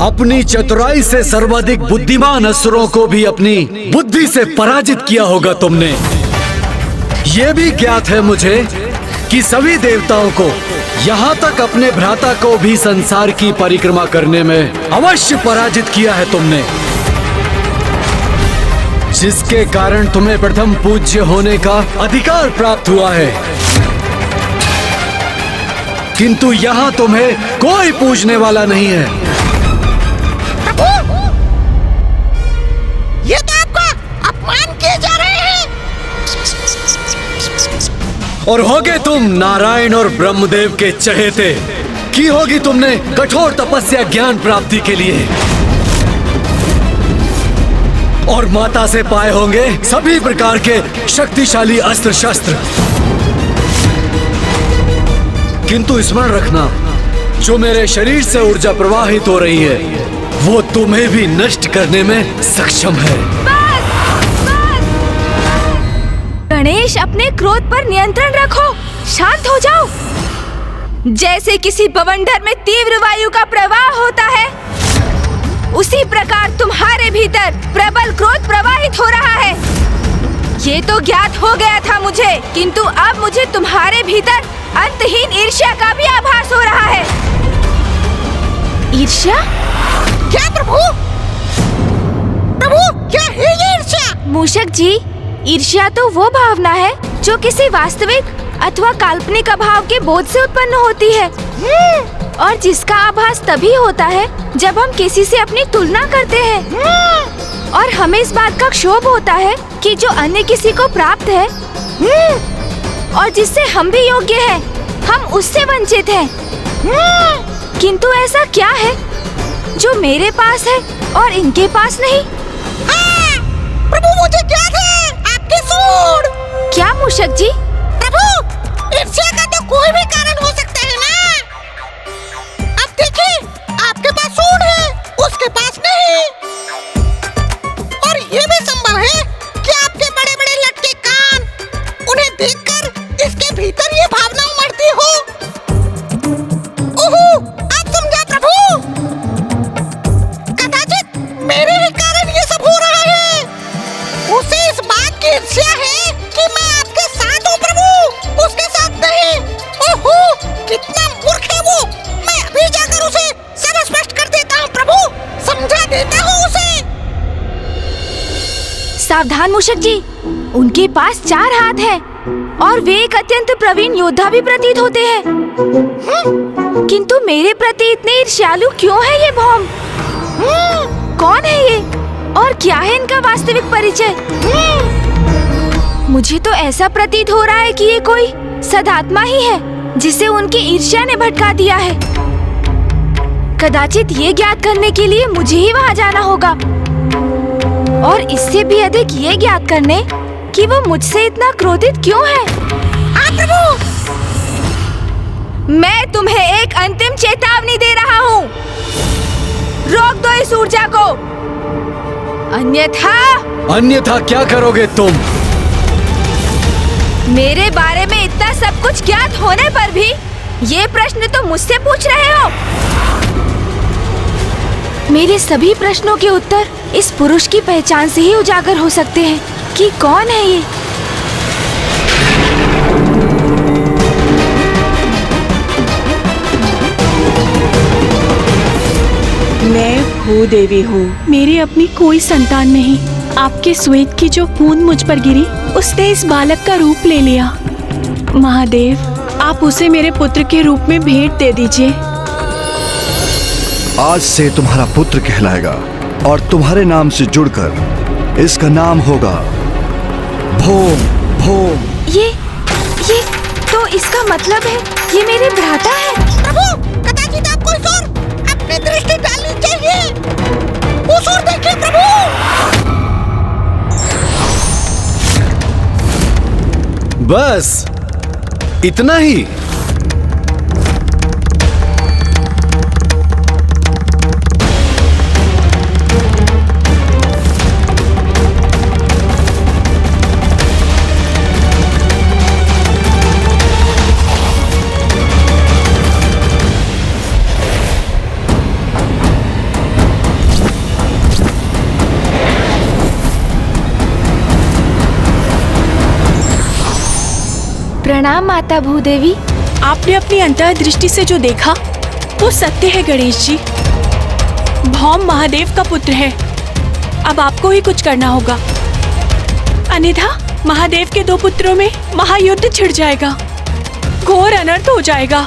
अपनी चतुराई से सर्वाधिक बुद्धिमान असुरों को भी अपनी बुद्धि से पराजित किया होगा तुमने। ये भी ज्ञात है मुझे कि सभी देवताओं को, यहाँ तक अपने भ्राता को भी संसार की परिक्रमा करने में अवश्य पराजित किया है तुमने, जिसके कारण तुम्हें प्रथम पूज्य होने का अधिकार प्राप्त हुआ है। किंतु यहाँ तुम्हें कोई पूजने वाला नहीं है। प्रभु, ये तो आपका अपमान किए जा रहे हैं। और होगे तुम नारायण और ब्रह्मदेव के चहेते। की होगी तुमने कठोर तपस्या ज्ञान प्राप्ति के लिए, और माता से पाए होंगे सभी प्रकार के शक्तिशाली अस्त्र शस्त्र। किंतु स्मरण रखना, जो मेरे शरीर से ऊर्जा प्रवाहित हो रही है वो तुम्हें भी नष्ट करने में सक्षम है। गणेश, अपने क्रोध पर नियंत्रण रखो, शांत हो जाओ। जैसे किसी बवंडर में तीव्र वायु का प्रवाह होता है, उसी प्रकार तुम्हारे भीतर प्रबल क्रोध प्रवाहित हो रहा है। ये तो ज्ञात हो गया था मुझे, किंतु अब मुझे तुम्हारे भीतर अंतहीन ईर्ष्या का भी आभास हो रहा है। ईर्ष्या? क्या प्रभु? प्रभु, क्या है ये ईर्ष्या? मूषक जी, ईर्ष्या तो वो भावना है जो किसी वास्तविक अथवा काल्पनिक अभाव के बोध से उत्पन्न होती है, और जिसका आभास तभी होता है जब हम किसी से अपनी तुलना करते हैं, और हमें इस बात का क्षोभ होता है कि जो अन्य किसी को प्राप्त है और जिससे हम भी योग्य हैं, हम उससे वंचित हैं। किंतु ऐसा क्या है जो मेरे पास है और इनके पास नहीं? प्रभु, मुझे ज्ञात है आपकी सूंड। क्या मूषक जी? प्रभु, ईर्ष्या का तो कोई भी कारण हो सकता है ना। अब देखिए, आपके पास सूंड है, उसके पास नहीं। और ये भी संभव है कि आपके बड़े बड़े लटके कान, उन्हें देखकर इसके भीतर ये भावना उमड़ती हो। ओहो, आप समझा प्रभु। कदाचित मेरे ही कारण ये सब हो रहा है। उसे इस बात की ईर्ष्या है कि मैं आपके साथ हूँ प्रभु, उसके साथ नहीं। ओहो, कितना मूर्ख है वो। मैं अभी जाकर उसे सब स्पष्ट कर देता हूँ प्रभु, समझा देता हूँ उसे। सावधान मूषक जी, उनके पास 4 हाथ हैं और वे एक अत्यंत प्रवीण योद्धा भी प्रतीत होते हैं। किंतु मेरे प्रति इतने ईर्ष्यालु क्यों है ये भौम? कौन है ये और क्या है इनका वास्तविक परिचय? मुझे तो ऐसा प्रतीत हो रहा है कि ये कोई सदात्मा ही है जिसे उनकी ईर्ष्या ने भटका दिया है। कदाचित ये ज्ञात करने के लिए मुझे ही वहाँ जाना होगा, और इससे भी अधिक ये ज्ञात करने कि वो मुझसे इतना क्रोधित क्यों है। प्रभु, मैं तुम्हें एक अंतिम चेतावनी दे रहा हूँ, रोक दो इस ऊर्जा को, अन्यथा क्या करोगे तुम? मेरे बारे में इतना सब कुछ ज्ञात होने पर भी ये प्रश्न तो मुझसे पूछ रहे हो। मेरे सभी प्रश्नों के उत्तर इस पुरुष की पहचान से ही उजागर हो सकते हैं कि कौन है ये। मैं भूदेवी हूँ। मेरी अपनी कोई संतान नहीं। आपके श्वेत की जो बूंद मुझ पर गिरी, उसने इस बालक का रूप ले लिया। महादेव, आप उसे मेरे पुत्र के रूप में भेंट दे दीजिए। आज से तुम्हारा पुत्र कहलाएगा और तुम्हारे नाम से जुड़कर इसका नाम होगा भोम भोम। ये इसका मतलब है ये मेरे भ्राता है। प्रभु, कदाचित आपको इस ओर अपनी दृष्टि डालनी चाहिए। उस ओर देखिए प्रभु। बस इतना ही। प्रणाम माता भूदेवी। आपने अपनी अंतर्दृष्टि से जो देखा वो सत्य है गणेश जी। भौम महादेव का पुत्र है। अब आपको ही कुछ करना होगा, अन्यथा महादेव के 2 पुत्रों में महायुद्ध छिड़ जाएगा, घोर अनर्थ हो जाएगा।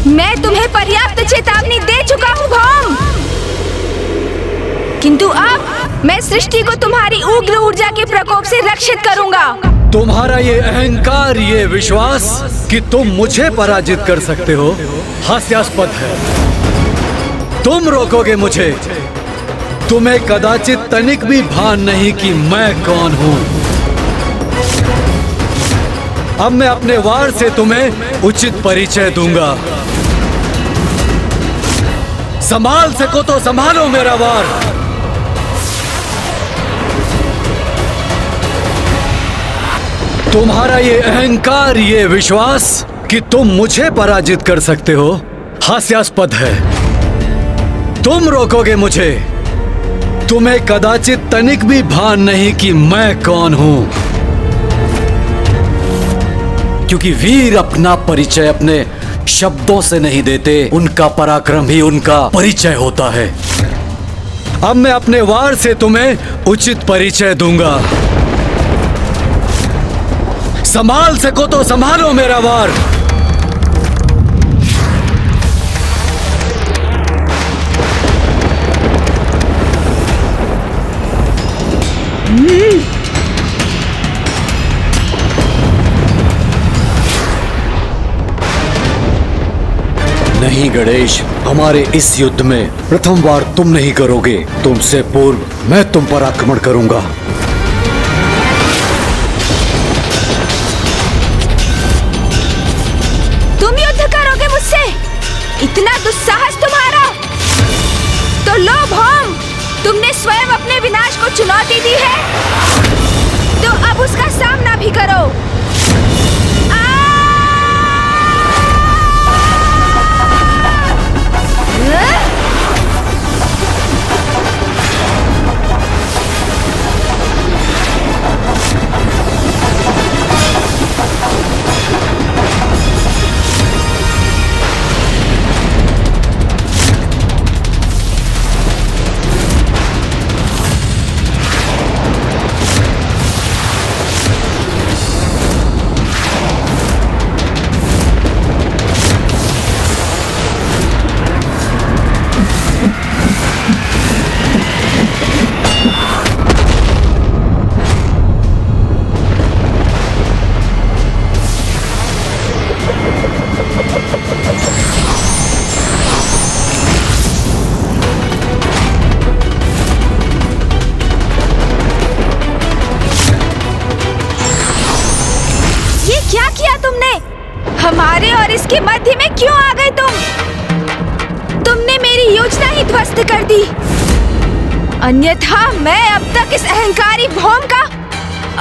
मैं तुम्हें पर्याप्त चेतावनी दे चुका हूँ भौम, किंतु अब मैं सृष्टि को तुम्हारी उग्र ऊर्जा के प्रकोप से रक्षित करूंगा। तुम्हारा ये अहंकार, ये विश्वास कि तुम मुझे पराजित कर सकते हो हास्यास्पद है। तुम रोकोगे मुझे। तुम्हें कदाचित तनिक भी भान नहीं कि मैं कौन हूँ। अब मैं अपने वार से तुम्हें उचित परिचय दूंगा। संभाल सको तो संभालो मेरा वार। तुम्हारा ये अहंकार, ये विश्वास कि तुम मुझे पराजित कर सकते हो हास्यास्पद है। तुम रोकोगे मुझे। तुम्हें कदाचित तनिक भी भान नहीं कि मैं कौन हूं, क्योंकि वीर अपना परिचय अपने शब्दों से नहीं देते, उनका पराक्रम ही उनका परिचय होता है। अब मैं अपने वार से तुम्हें उचित परिचय दूंगा। संभाल सको तो संभालो मेरा वार। नहीं गणेश, हमारे इस युद्ध में प्रथम वार तुम नहीं करोगे। तुमसे पूर्व मैं तुम पर आक्रमण करूंगा। इतना दुस्साहस तुम्हारा? तो लो भौम, तुमने स्वयं अपने विनाश को चुनौती दी है, तो अब उसका सामना भी करो। हमारे और इसके मध्य में क्यों आ गए तुमने मेरी योजना ही ध्वस्त कर दी। अन्यथा मैं अब तक इस अहंकारी भौम का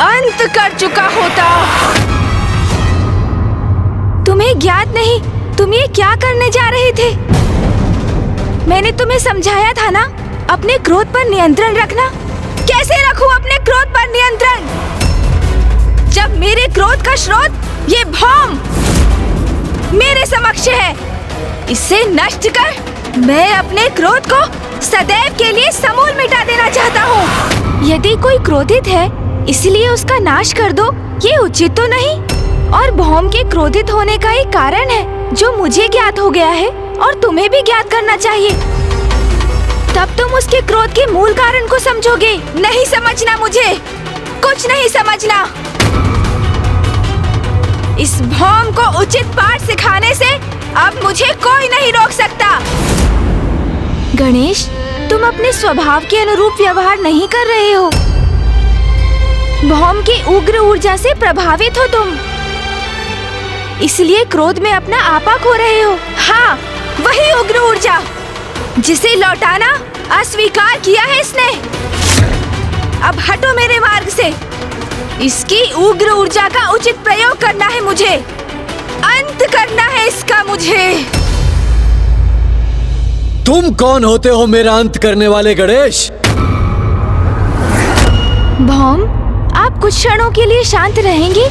अंत कर चुका होता। तुम्हें ज्ञात नहीं तुम ये क्या करने जा रहे थे? मैंने तुम्हें समझाया था ना, अपने क्रोध पर नियंत्रण रखना। कैसे रखूं अपने क्रोध पर नियंत्रण, जब मेरे क्रोध का स्रोत ये भौम मेरे समक्ष है? इसे नष्ट कर मैं अपने क्रोध को सदैव के लिए समूल मिटा देना चाहता हूँ। यदि कोई क्रोधित है इसलिए उसका नाश कर दो, ये उचित तो नहीं। और भौम के क्रोधित होने का एक कारण है जो मुझे ज्ञात हो गया है और तुम्हें भी ज्ञात करना चाहिए, तब तुम उसके क्रोध के मूल कारण को समझोगे। नहीं समझना मुझे, कुछ नहीं समझना। इस भौम को उचित पाठ सिखाने से अब मुझे कोई नहीं रोक सकता। गणेश, तुम अपने स्वभाव के अनुरूप व्यवहार नहीं कर रहे हो। भौम की उग्र ऊर्जा से प्रभावित हो तुम, इसलिए क्रोध में अपना आपा खो रहे हो। हाँ, वही उग्र ऊर्जा जिसे लौटाना अस्वीकार किया है इसने। अब हटो मेरे मार्ग से। इसकी उग्र ऊर्जा का उचित प्रयोग करना है मुझे, अंत करना है इसका मुझे। तुम कौन होते हो मेरा अंत करने वाले गणेश? भौम, आप कुछ क्षणों के लिए शांत रहेंगे?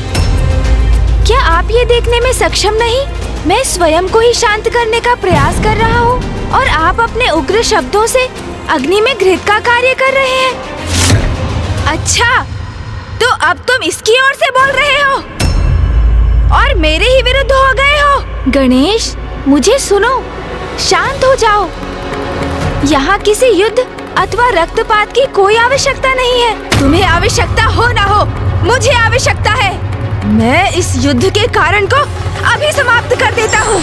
क्या आप ये देखने में सक्षम नहीं मैं स्वयं को ही शांत करने का प्रयास कर रहा हूँ और आप अपने उग्र शब्दों से अग्नि में घृत का कार्य कर रहे हैं। अच्छा, तो अब तुम इसकी ओर से बोल रहे हो और मेरे ही विरुद्ध हो गए हो। गणेश, मुझे सुनो, शांत हो जाओ। यहाँ किसी युद्ध अथवा रक्तपात की कोई आवश्यकता नहीं है। तुम्हें आवश्यकता हो ना हो, मुझे आवश्यकता है। मैं इस युद्ध के कारण को अभी समाप्त कर देता हूँ।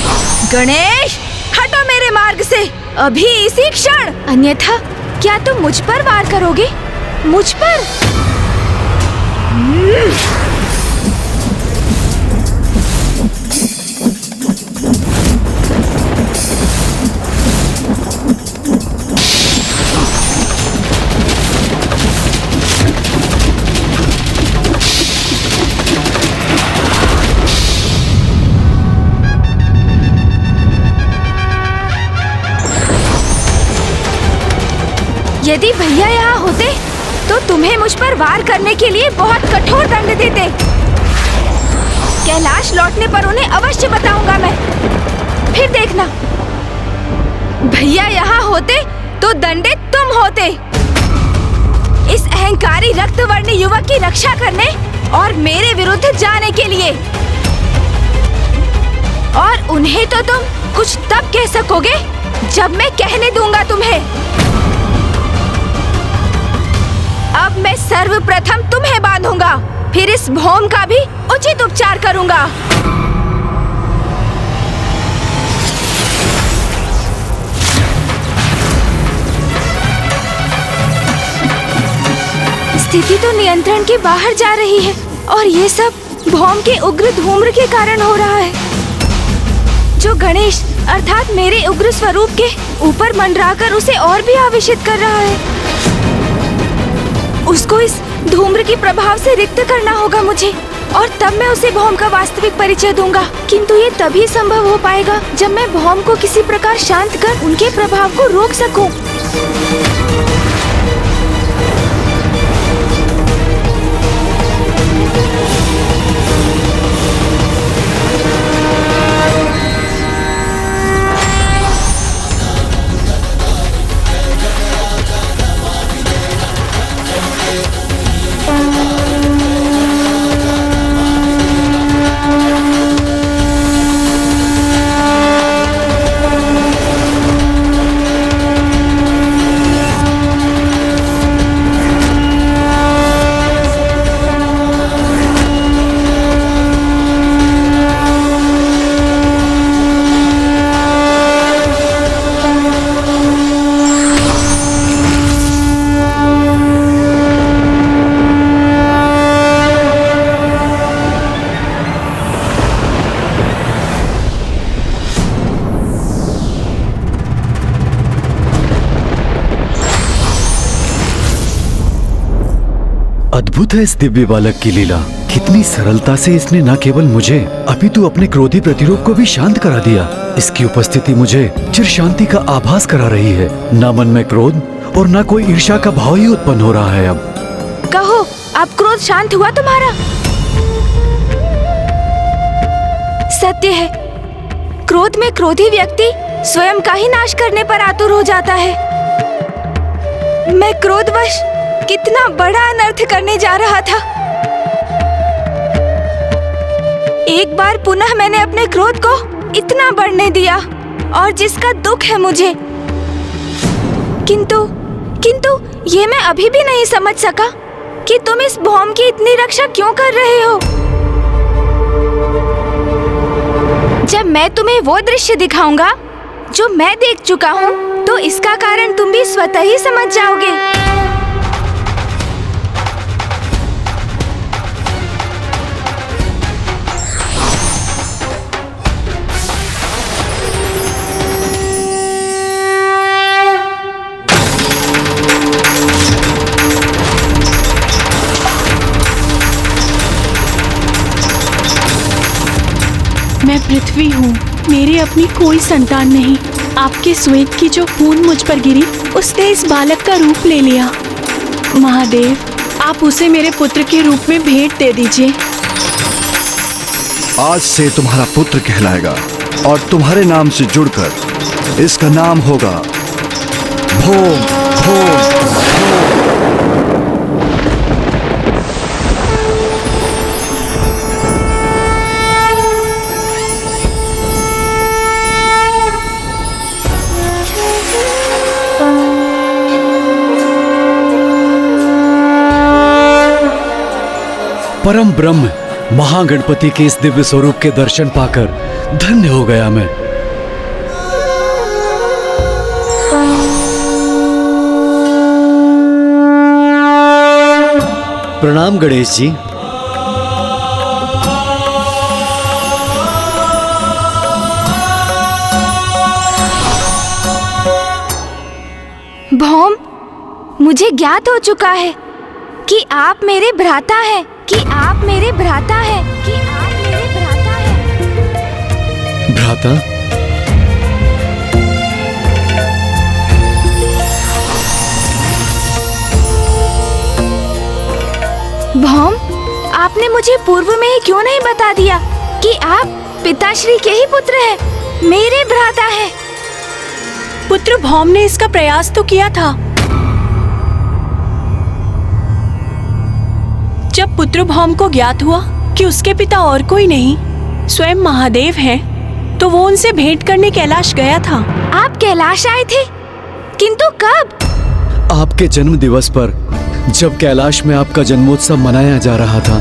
गणेश, हटो मेरे मार्ग से अभी इसी क्षण, अन्यथा क्या तुम मुझ पर वार करोगे? मुझ पर? यदि भैया यहाँ होते तो तुम्हें मुझ पर वार करने के लिए बहुत कठोर दंड देते। कैलाश लौटने पर उन्हें अवश्य बताऊंगा मैं, फिर देखना। भैया यहाँ होते तो दंडित तुम होते। इस अहंकारी रक्तवर्णी युवक की रक्षा करने और मेरे विरुद्ध जाने के लिए। और उन्हें तो तुम कुछ तब कह सकोगे जब मैं कहने दूंगा तुम्हें। अब मैं सर्वप्रथम तुम्हें बांधूंगा, फिर इस भौम का भी उचित उपचार करूंगा। स्थिति तो नियंत्रण के बाहर जा रही है और ये सब भौम के उग्र धूम्र के कारण हो रहा है, जो गणेश अर्थात मेरे उग्र स्वरूप के ऊपर मंडराकर उसे और भी आवेशित कर रहा है। उसको इस धूम्र के प्रभाव से रिक्त करना होगा मुझे, और तब मैं उसे भौम का वास्तविक परिचय दूंगा। किंतु ये तभी संभव हो पाएगा जब मैं भौम को किसी प्रकार शांत कर उनके प्रभाव को रोक सकूं। अद्भुत है इस दिव्य बालक की लीला। कितनी सरलता से इसने न केवल मुझे अपितु अपने क्रोधी प्रतिरूप को भी शांत करा दिया। इसकी उपस्थिति मुझे चिर शांति का आभास करा रही है। न मन में क्रोध और न कोई ईर्ष्या का भाव ही उत्पन्न हो रहा है। अब कहो, अब क्रोध शांत हुआ तुम्हारा? सत्य है, क्रोध में क्रोधी व्यक्ति स्वयं का ही नाश करने पर आतुर हो जाता है। मैं क्रोधवश कितना बड़ा अनर्थ करने जा रहा था। एक बार पुनः मैंने अपने क्रोध को इतना बढ़ने दिया, और जिसका दुख है मुझे। किंतु ये मैं अभी भी नहीं समझ सका कि तुम इस भौम की इतनी रक्षा क्यों कर रहे हो। जब मैं तुम्हें वो दृश्य दिखाऊंगा जो मैं देख चुका हूँ, तो इसका कारण तुम भी स्वतः ही समझ जाओगे। मैं पृथ्वी हूँ, मेरी अपनी कोई संतान नहीं। आपके श्वेत की जो बूंद मुझ पर गिरी, उसने इस बालक का रूप ले लिया। महादेव, आप उसे मेरे पुत्र के रूप में भेंट दे दीजिए। आज से तुम्हारा पुत्र कहलाएगा और तुम्हारे नाम से जुड़कर इसका नाम होगा भौम भौम। परम ब्रह्म महागणपति के इस दिव्य स्वरूप के दर्शन पाकर धन्य हो गया मैं। प्रणाम गणेश जी। भौम, मुझे ज्ञात हो चुका है कि आप मेरे भ्राता हैं, कि आप मेरे भ्राता हैं, कि आप मेरे भ्राता हैं। भ्राता? भौम, आपने मुझे पूर्व में ही क्यों नहीं बता दिया कि आप पिताश्री के ही पुत्र हैं, मेरे भ्राता हैं। पुत्र भौम ने इसका प्रयास तो किया था। जब पुत्र भौम को ज्ञात हुआ कि उसके पिता और कोई नहीं स्वयं महादेव हैं, तो वो उनसे भेंट करने कैलाश गया था। आप कैलाश आए थे? किंतु कब? आपके जन्म दिवस पर जब कैलाश में आपका जन्मोत्सव मनाया जा रहा था,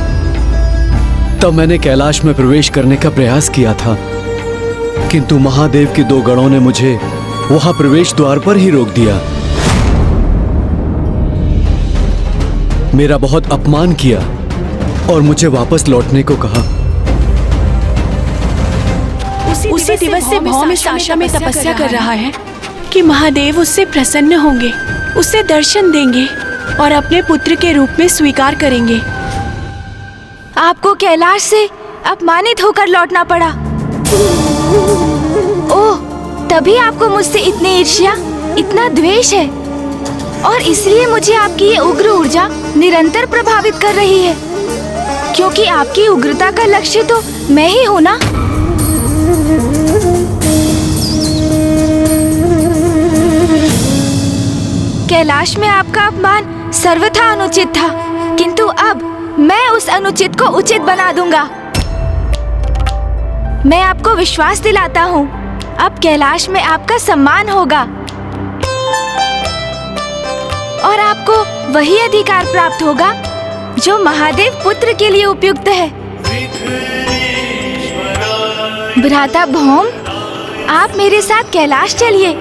तब मैंने कैलाश में प्रवेश करने का प्रयास किया था, किंतु महादेव के 2 गणों ने मुझे वहां प्रवेश द्वार पर ही रोक दिया। मेरा बहुत अपमान किया और मुझे वापस लौटने को कहा। उसी दिवस से भौम इस आशा में तपस्या कर रहा है कि महादेव उससे प्रसन्न होंगे, उसे दर्शन देंगे और अपने पुत्र के रूप में स्वीकार करेंगे। आपको कैलाश से अपमानित होकर लौटना पड़ा। ओह, तभी आपको मुझसे इतनी ईर्ष्या, इतना द्वेष है, और इसलिए मुझे आपकी ये उग्र ऊर्जा निरंतर प्रभावित कर रही है, क्योंकि आपकी उग्रता का लक्ष्य तो मैं ही हूँ ना। कैलाश में आपका अपमान सर्वथा अनुचित था, किंतु अब मैं उस अनुचित को उचित बना दूंगा। मैं आपको विश्वास दिलाता हूँ, अब कैलाश में आपका सम्मान होगा और आपको वही अधिकार प्राप्त होगा जो महादेव पुत्र के लिए उपयुक्त है। भ्राता भौम, आप मेरे साथ कैलाश चलिए।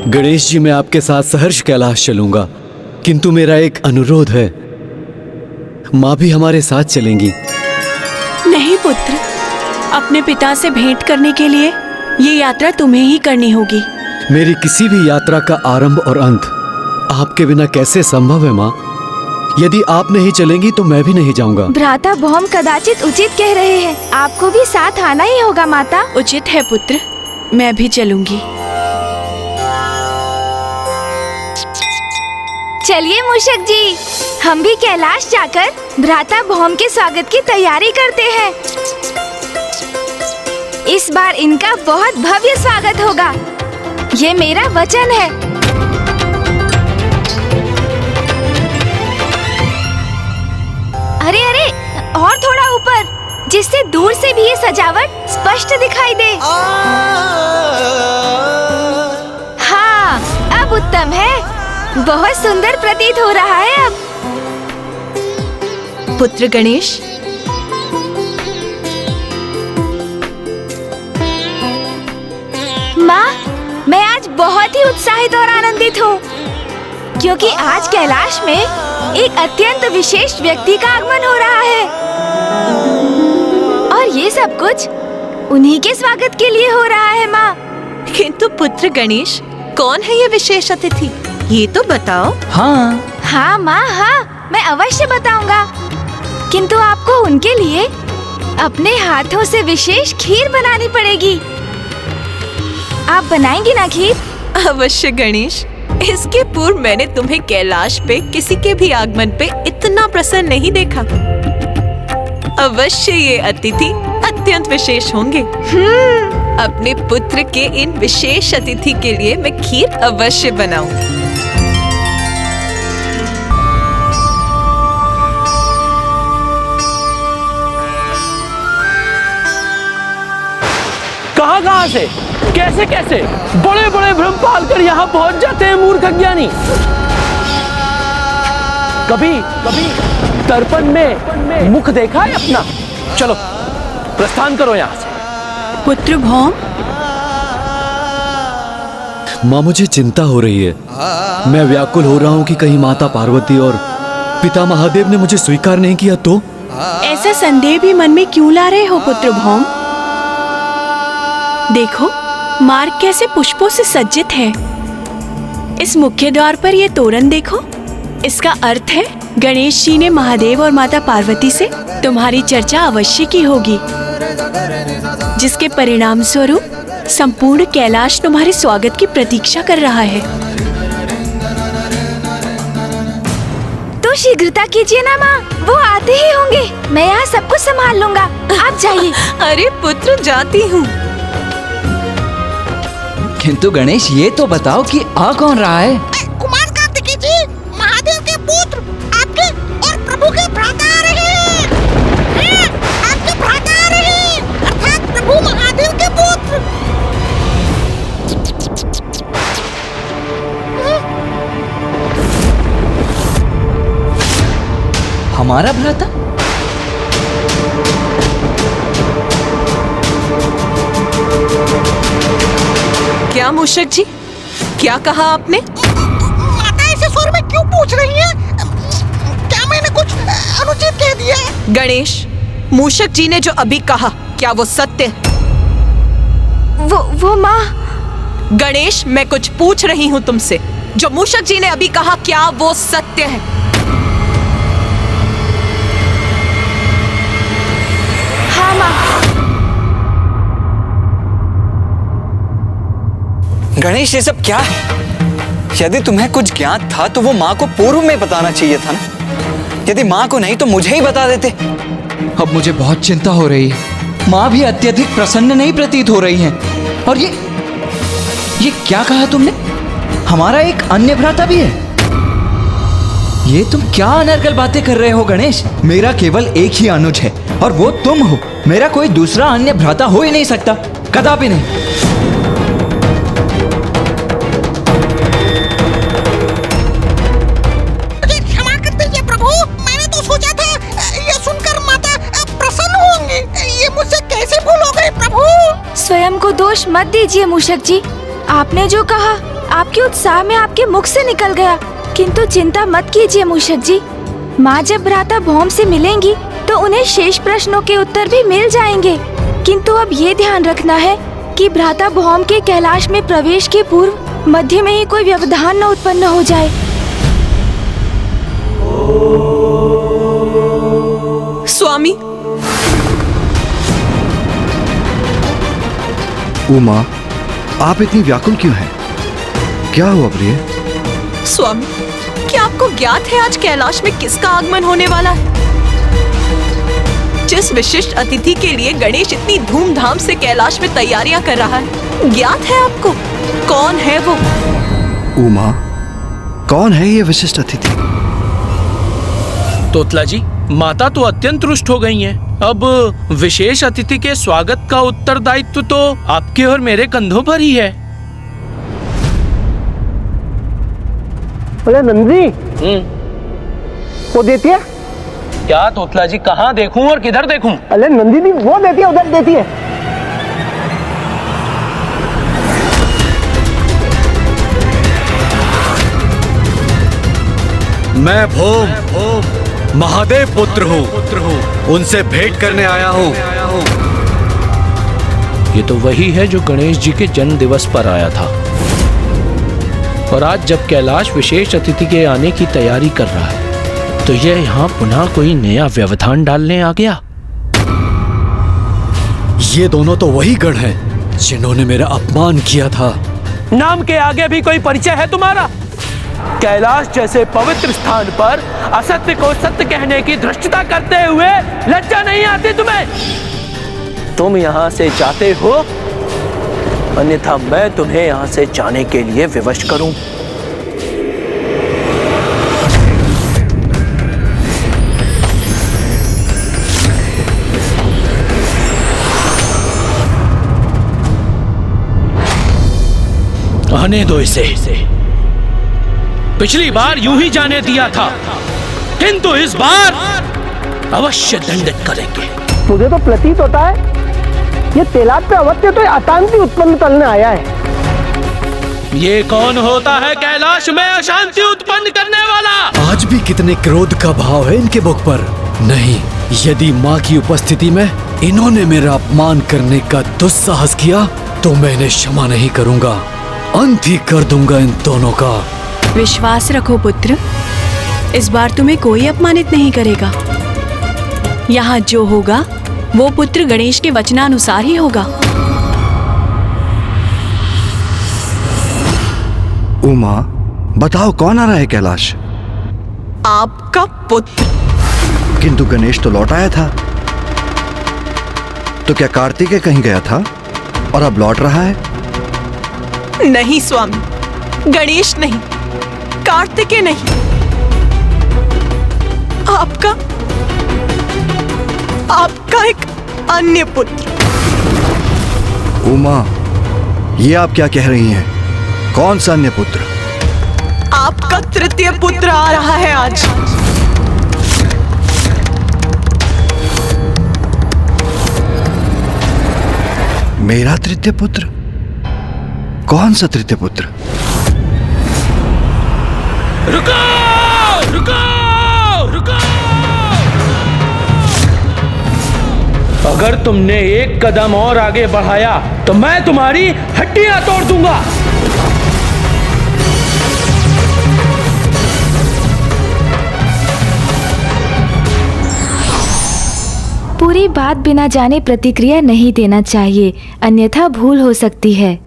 गणेश जी, मैं आपके साथ सहर्ष कैलाश चलूंगा, किंतु मेरा एक अनुरोध है। माँ भी हमारे साथ चलेंगी। नहीं पुत्र, अपने पिता से भेंट करने के लिए ये यात्रा तुम्हें ही करनी होगी। मेरी किसी भी यात्रा का आरंभ और अंत आपके बिना कैसे संभव है माँ? यदि आप नहीं चलेंगी तो मैं भी नहीं जाऊंगा। भ्राता भौम कदाचित उचित कह रहे हैं, आपको भी साथ आना ही होगा माता। उचित है पुत्र, मैं भी चलूंगी। चलिए मूषक जी, हम भी कैलाश जाकर भ्राता भौम के स्वागत की तैयारी करते हैं। इस बार इनका बहुत भव्य स्वागत होगा, ये मेरा वचन है। अरे अरे, और थोड़ा ऊपर, जिससे दूर से भी ये सजावट स्पष्ट दिखाई दे। हाँ, अब उत्तम है। बहुत सुंदर प्रतीत हो रहा है अब। पुत्र गणेश, माँ, मैं आज बहुत ही उत्साहित और आनंदित हूँ, क्योंकि आज कैलाश में एक अत्यंत विशेष व्यक्ति का आगमन हो रहा है और ये सब कुछ उन्हीं के स्वागत के लिए हो रहा है। माँ, किंतु पुत्र गणेश, कौन है ये विशेष अतिथि? ये तो बताओ। हाँ माँ, हाँ, मैं अवश्य बताऊंगा, किंतु आपको उनके लिए अपने हाथों से विशेष खीर बनानी पड़ेगी। आप बनाएंगी ना खीर? अवश्य गणेश। इसके पूर्व मैंने तुम्हें कैलाश पे किसी के भी आगमन पे इतना प्रसन्न नहीं देखा। अवश्य ये अतिथि अत्यंत विशेष होंगे। अपने पुत्र के इन विशेष अतिथि के लिए मैं खीर अवश्य बनाऊंगी। कहां से, कैसे कैसे बड़े बड़े भ्रम पालकर यहाँ पहुंच जाते हैं मूर्ख अज्ञानी। कभी कभी दर्पण में मुख देखा है अपना? चलो प्रस्थान करो यहाँ से। पुत्र भौम, माँ मुझे चिंता हो रही है। मैं व्याकुल हो रहा हूँ कि कहीं माता पार्वती और पिता महादेव ने मुझे स्वीकार नहीं किया तो? ऐसा संदेह भी मन में क्यों ला रहे हो पुत्र भौम? देखो, मार्ग कैसे पुष्पों से सज्जित है। इस मुख्य द्वार पर ये तोरण देखो। इसका अर्थ है गणेश जी ने महादेव और माता पार्वती से तुम्हारी चर्चा अवश्य की होगी, जिसके परिणाम स्वरूप संपूर्ण कैलाश तुम्हारे स्वागत की प्रतीक्षा कर रहा है। तो शीघ्रता कीजिए ना माँ, वो आते ही होंगे। मैं यहाँ सब कुछ संभाल लूंगा, आप जाइए। अरे पुत्र, जाती हूँ। किंतु गणेश, ये तो बताओ कि आ कौन रहा है? कुमार कार्तिकेय जी, महादेव के पुत्र, आपके और प्रभु के भ्राता आ रहे हैं। आपके भ्राता आ रहे हैं, अर्थात प्रभु महादेव के पुत्र। हमारा भ्राता? क्या मूषक जी, क्या कहा आपने? माता ऐसे स्वर में क्यों पूछ रही हैं? क्या मैंने कुछ अनुचित कह दिया? गणेश, मूषक जी ने जो अभी कहा, क्या वो सत्य? वो माँ। गणेश, मैं कुछ पूछ रही हूँ तुमसे। जो मूषक जी ने अभी कहा, क्या वो सत्य है? हाँ माँ। गणेश, ये सब क्या है? यदि तुम्हें कुछ ज्ञात था तो वो माँ को पूर्व में बताना चाहिए था ना। यदि माँ को नहीं तो मुझे ही बता देते। अब मुझे बहुत चिंता हो रही है। माँ भी अत्यधिक प्रसन्न नहीं प्रतीत हो रही हैं। और ये क्या कहा तुमने? हमारा एक अन्य भ्राता भी है? ये तुम क्या अनर्गल बातें कर रहे हो गणेश? मेरा केवल एक ही अनुज है और वो तुम हो। मेरा कोई दूसरा अन्य भ्राता हो ही नहीं सकता, कदापि नहीं। स्वयं को दोष मत दीजिए मूषक जी। आपने जो कहा आपके उत्साह में आपके मुख से निकल गया, किंतु चिंता मत कीजिए मूषक जी। माँ जब भ्राता भौम से मिलेंगी तो उन्हें शेष प्रश्नों के उत्तर भी मिल जाएंगे। किंतु अब ये ध्यान रखना है कि भ्राता भौम के कैलाश में प्रवेश के पूर्व मध्य में ही कोई व्यवधान न उत्पन्न हो जाए। स्वामी। उमा, आप इतनी व्याकुल क्यों हैं? क्या हुआ प्रिय? स्वामी, क्या आपको ज्ञात है आज कैलाश में किसका आगमन होने वाला है? जिस विशिष्ट अतिथि के लिए गणेश इतनी धूमधाम से कैलाश में तैयारियां कर रहा है, ज्ञात है आपको? कौन है वो? उमा, कौन है ये विशिष्ट अतिथि? तोतला जी, माता तो अत्यंत रुष्ट हो गई हैं। अब विशेष अतिथि के स्वागत का उत्तरदायित्व तो आपके और मेरे कंधों पर ही है। बोले नंदी वो देती है क्या तोतला जी, कहाँ देखूं और किधर देखूं? अरे नंदिनी वो देती है, उधर देती है। मैं भोम महादेव पुत्र हूँ, उनसे भेंट करने आया हूँ। ये तो वही है जो गणेश जी के जन्म दिवस पर आया था, और आज जब कैलाश विशेष अतिथि के आने की तैयारी कर रहा है तो यह यहाँ पुनः कोई नया व्यवधान डालने आ गया। ये दोनों तो वही गण हैं जिन्होंने मेरा अपमान किया था। नाम के आगे भी कोई परिचय है तुम्हारा? कैलाश जैसे पवित्र स्थान पर असत्य को सत्य कहने की धृष्टता करते हुए लज्जा नहीं आती तुम्हें? तुम यहाँ से जाते हो, अन्यथा मैं तुम्हें यहाँ से जाने के लिए विवश करूं। आने दो इसे। पिछली बार यूं ही जाने दिया था, किंतु इस बार अवश्य दंडित करेंगे। मुझे तो प्रतीत होता है ये तेलाब पे अवत्य तो अशांति उत्पन्न करने आया है। ये कौन होता है कैलाश में अशांति उत्पन्न करने वाला? आज भी कितने क्रोध का भाव है इनके मुख पर। नहीं, यदि माँ की उपस्थिति में इन्होंने मेरा अपमान करने का दुस्साहस किया तो मैं इन्हें क्षमा नहीं करूंगा, अंत ही कर दूंगा इन दोनों का। विश्वास रखो पुत्र, इस बार तुम्हें कोई अपमानित नहीं करेगा। यहाँ जो होगा वो पुत्र गणेश के वचनानुसार ही होगा। उमा, बताओ कौन आ रहा है कैलाश? आपका पुत्र। किंतु गणेश तो लौट आया था, तो क्या कार्तिकेय कहीं गया था और अब लौट रहा है? नहीं स्वामी, गणेश नहीं, कार्तिकेय नहीं, आपका एक अन्य पुत्र। उमा, ये आप क्या कह रही हैं? कौन सा अन्य पुत्र? आपका तृतीय पुत्र आ रहा है आज। मेरा तृतीय पुत्र? कौन सा तृतीय पुत्र? रुको! रुको! रुको! अगर तुमने एक कदम और आगे बढ़ाया तो मैं तुम्हारी हड्डियां तोड़ दूंगा। पूरी बात बिना जाने प्रतिक्रिया नहीं देना चाहिए, अन्यथा भूल हो सकती है।